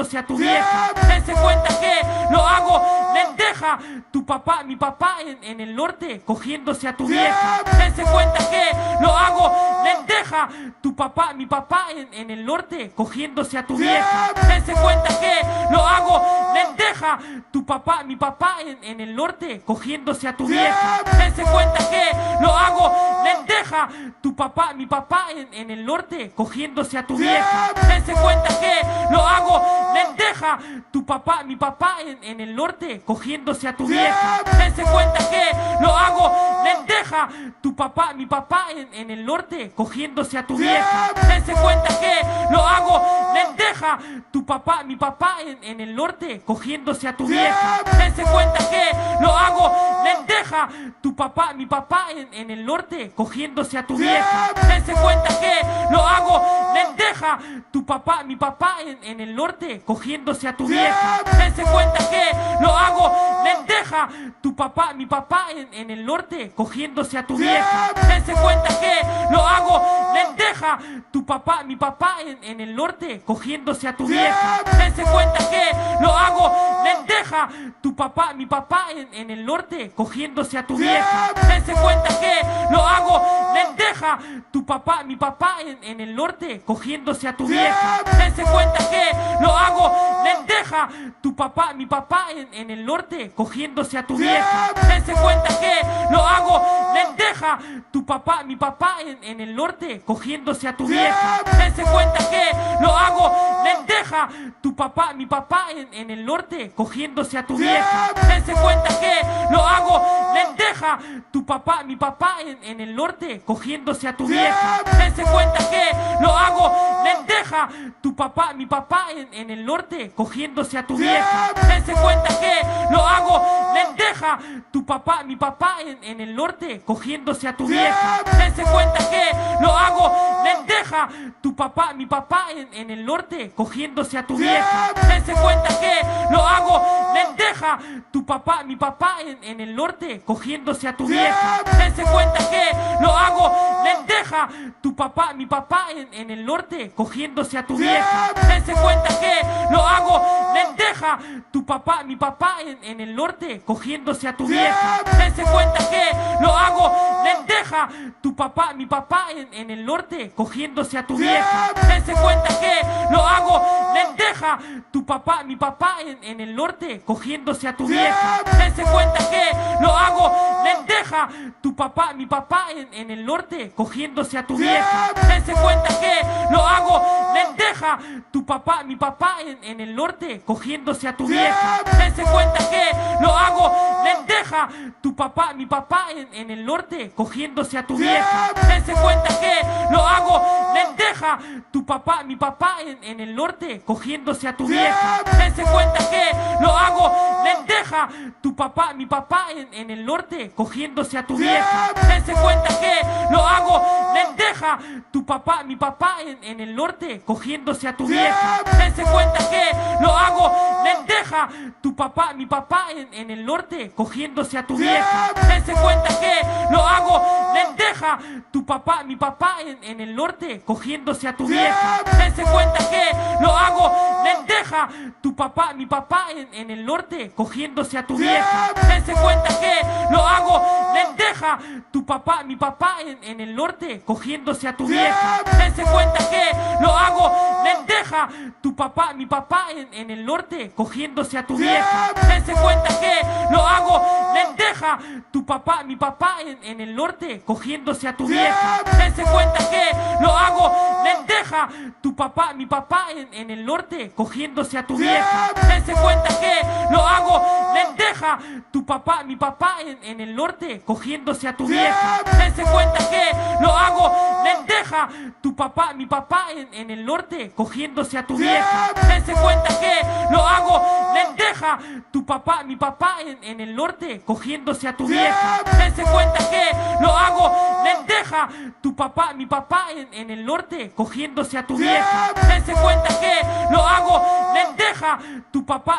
a tu vieja. Dense cuenta que lo hago, lenteja. Tu papá, mi papá en el norte, cogiéndose a tu vieja. Dense cuenta que lo hago, lenteja. Tu papá, mi papá en el norte, cogiéndose a tu vieja. Dense cuenta que lo hago, lenteja. Tu papá, mi papá en el norte, cogiéndose a tu vieja. Dense cuenta que lo hago, lenteja. Tu papá, mi papá en el norte, cogiéndose a tu vieja. Dense cuenta que lo hago, lenteja. Tu papá, mi papá en el norte, cogiéndose a tu vieja. Dense cuenta que lo hago, lenteja. Tu papá, mi papá en el norte, cogiéndose a tu vieja. Dense cuenta que lo hago, lenteja. Tu papá, mi papá en el norte, cogiéndose a tu vieja. Dense cuenta que lo hago, lenteja. Tu papá, mi papá en el norte, cogiéndose a tu vieja. Dense cuenta que lo hago, lenteja. Tu papá, mi papá en el norte, cogiéndose a tu vieja. Dense cuenta que lo hago, lenteja. Tu papá, mi papá en el norte, cogiéndose a tu vieja. Dense cuenta que lo hago, lenteja, tu papá, mi papá en el norte cogiéndose a tu vieja. Dense cuenta que lo hago lenteja, tu papá, mi papá en el norte cogiéndose a tu vieja. Dense cuenta que lo hago lenteja, tu papá, mi papá en el norte cogiéndose a tu vieja. Dense cuenta que lo hago lenteja, tu papá, mi papá en el norte cogiéndose a tu vieja. Dense cuenta que lo hago lenteja, tu papá, mi papá en el norte cogiéndose a tu vieja. Dense cuenta que lo hago lenteja, tu papá, mi papá en el norte cogiéndose a tu vieja. Dense cuenta que lo hago lenteja, tu papá, mi papá en el norte cogiéndose a tu vieja. Dense cuenta que lo hago lenteja, tu papá, mi papá en el norte cogiéndose a tu vieja. Dense cuenta que lo hago lenteja, tu papá, mi papá en el norte cogiéndose a tu vieja. Dense cuenta que lo hago lenteja, tu papá, mi papá en el norte cogiéndose a tu vieja. Dense cuenta que lo hago lenteja, tu papá, mi papá en el norte cogiéndose a tu vieja. Dense cuenta que lo hago lenteja, tu papá, mi papá en el norte cogiéndose a tu vieja. Dense cuenta que lo hago lenteja, tu papá, mi papá en el norte cogiéndose a tu vieja. Dense cuenta que lo hago lenteja, tu papá, mi papá en el norte cogiéndose a tu vieja. Dense cuenta que lo hago lenteja, tu papá, mi papá en el norte cogiéndose a tu vieja. Dense cuenta que lo hago lenteja, tu papá, mi papá en el norte cogiéndose a tu vieja. Dense cuenta que lo hago lenteja, tu papá, mi papá en el norte cogiéndose a tu vieja. Dense cuenta que lo hago lenteja, tu papá, mi papá en el norte cogiéndose a tu vieja. Dense cuenta que lo hago lenteja, tu papá, mi papá en el norte cogiéndose a tu vieja. Dense cuenta que lo hago lenteja, tu papá, mi papá en el norte cogiéndose a tu vieja. Dense cuenta que lo hago lenteja, tu papá, mi papá en el norte cogiéndose a tu vieja. Dense cuenta que lo hago lenteja, tu papá, mi papá en el norte cogiéndose a tu vieja. Dense cuenta que lo hago lenteja, tu papá, mi papá en el norte cogiéndose a tu vieja. Dense cuenta que lo hago lenteja, tu papá, mi papá en el norte cogiéndose a tu vieja. Dense cuenta que lo hago lenteja, tu papá, mi papá en el norte cogiéndose a tu vieja. Dense cuenta que lo hago lenteja, tu papá, mi papá en el norte cogiéndose a tu vieja. Dense cuenta que lo hago lenteja, tu papá, mi papá en el norte cogiéndose a tu vieja. Dense cuenta que lo hago lenteja, tu papá, mi papá en el norte cogiéndose a tu vieja. Dense cuenta que lo hago lenteja, tu papá, mi papá en el norte cogiéndose a tu vieja. Dense cuenta que lo hago lenteja, tu papá, mi papá en el norte cogiéndose a tu vieja. Dense cuenta que lo hago lenteja, tu papá, mi papá en el norte cogiéndose a tu vieja. Dense cuenta que lo hago lenteja, tu papá, mi papá en el norte cogiéndose a tu vieja. Dense cuenta que lo hago lenteja, tu papá, mi papá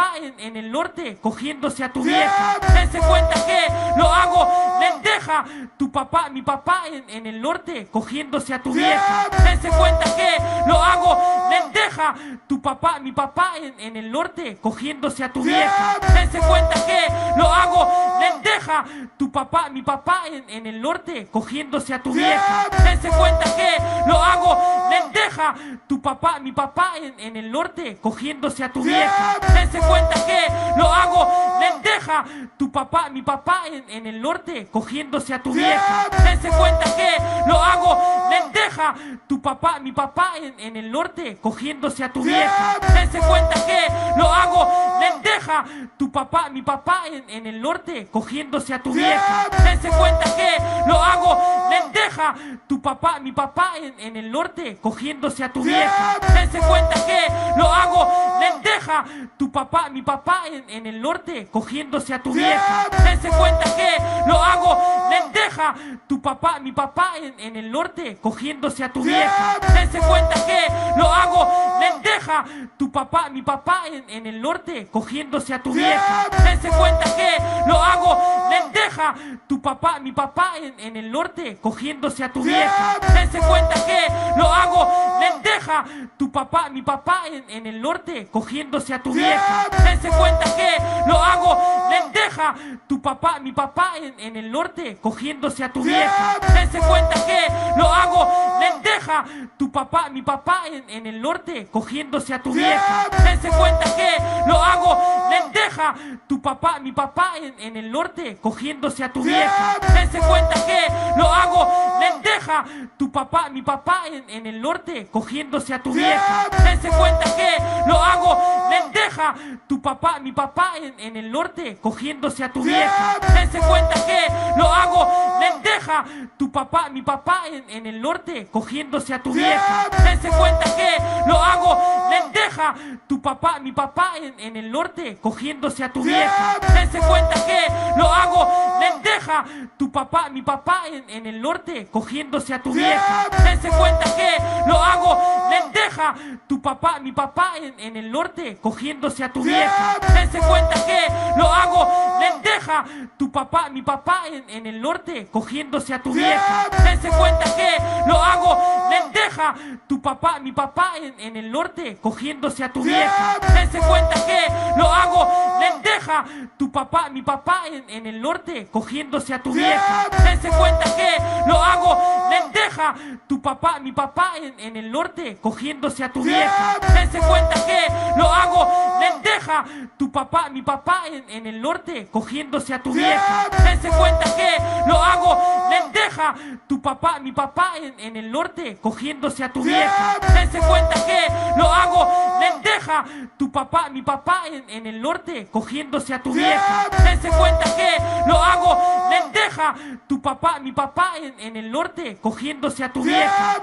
en el norte cogiéndose a tu vieja. Dense cuenta que lo hago lenteja, tu papá, mi papá en el norte cogiéndose a tu vieja. Dense cuenta que lo hago lenteja, tu papá, mi papá en el norte cogiéndose a tu vieja. Dense cuenta que lo hago lenteja, tu papá, mi papá en el norte cogiéndose a tu vieja. Dense cuenta que lo hago lenteja, tu papá, mi papá en el norte cogiéndose a tu vieja. Dense cuenta que lo hago lenteja, tu papá, mi papá en el norte cogiéndose a tu vieja. Dense cuenta que lo hago lenteja, tu papá, mi papá en el norte cogiéndose a tu vieja. Dense cuenta que lo hago lenteja, tu papá, mi papá en el norte cogiéndose a tu vieja. Dense cuenta que lo hago lenteja, tu papá, mi papá en el norte cogiéndose a tu vieja. Dense cuenta que lo hago lenteja, tu papá, mi papá en el norte cogiéndose a tu vieja. Dense cuenta que lo hago lenteja, tu papá, mi papá en el norte cogiéndose a tu vieja. Dense cuenta que lo hago lenteja, tu papá, mi papá en el norte cogiéndose a tu vieja. Dense cuenta que lo hago lenteja, lenteja, tu papá, mi papá en el norte cogiéndose a tu vieja. Dense cuenta que lo hago lenteja, tu papá, mi papá en el norte cogiéndose a tu vieja. Dense cuenta que lo hago lenteja, tu papá, mi papá en el norte cogiéndose a tu vieja. Dense cuenta que lo hago lenteja, tu papá, mi papá en el norte cogiéndose a tu vieja. Dense cuenta que lo hago lenteja, tu papá, mi papá en el norte cogiéndose a tu vieja. Dense cuenta que lo hago lenteja, tu papá, mi papá en el norte cogiéndose a tu vieja. Dense cuenta que lo hago lenteja, tu papá, mi papá en el norte cogiéndose a tu vieja. Dense cuenta que lo hago lenteja, tu papá, mi papá en el norte cogiéndose a tu vieja. Dense cuenta que lo hago lenteja, tu papá, mi papá en el norte cogiéndose a tu vieja. Dense cuenta que lo hago lenteja, tu papá, mi papá en el norte cogiéndose a tu vieja. Dense cuenta que lo hago lenteja, tu papá, mi papá en el norte cogiéndose a tu vieja. Dense cuenta que lo hago lenteja, tu papá, mi papá en el norte cogiéndose a tu vieja. Dense cuenta que lo hago lenteja, tu papá, mi papá en el norte cogiéndose a tu vieja. Dense cuenta que lo hago lenteja, tu papá, mi papá en el norte cogiéndose a tu vieja. Dense cuenta que lo hago lenteja, tu papá, mi papá en el norte cogiéndose a tu vieja. Dense cuenta que lo hago lenteja, tu papá, mi papá en el norte cogiéndose a tu vieja. Dense cuenta que lo hago lenteja, tu papá, mi papá en el norte cogiéndose a tu vieja. Dense cuenta que lo hago lenteja, tu papá, mi papá en el norte cogiéndose a tu vieja.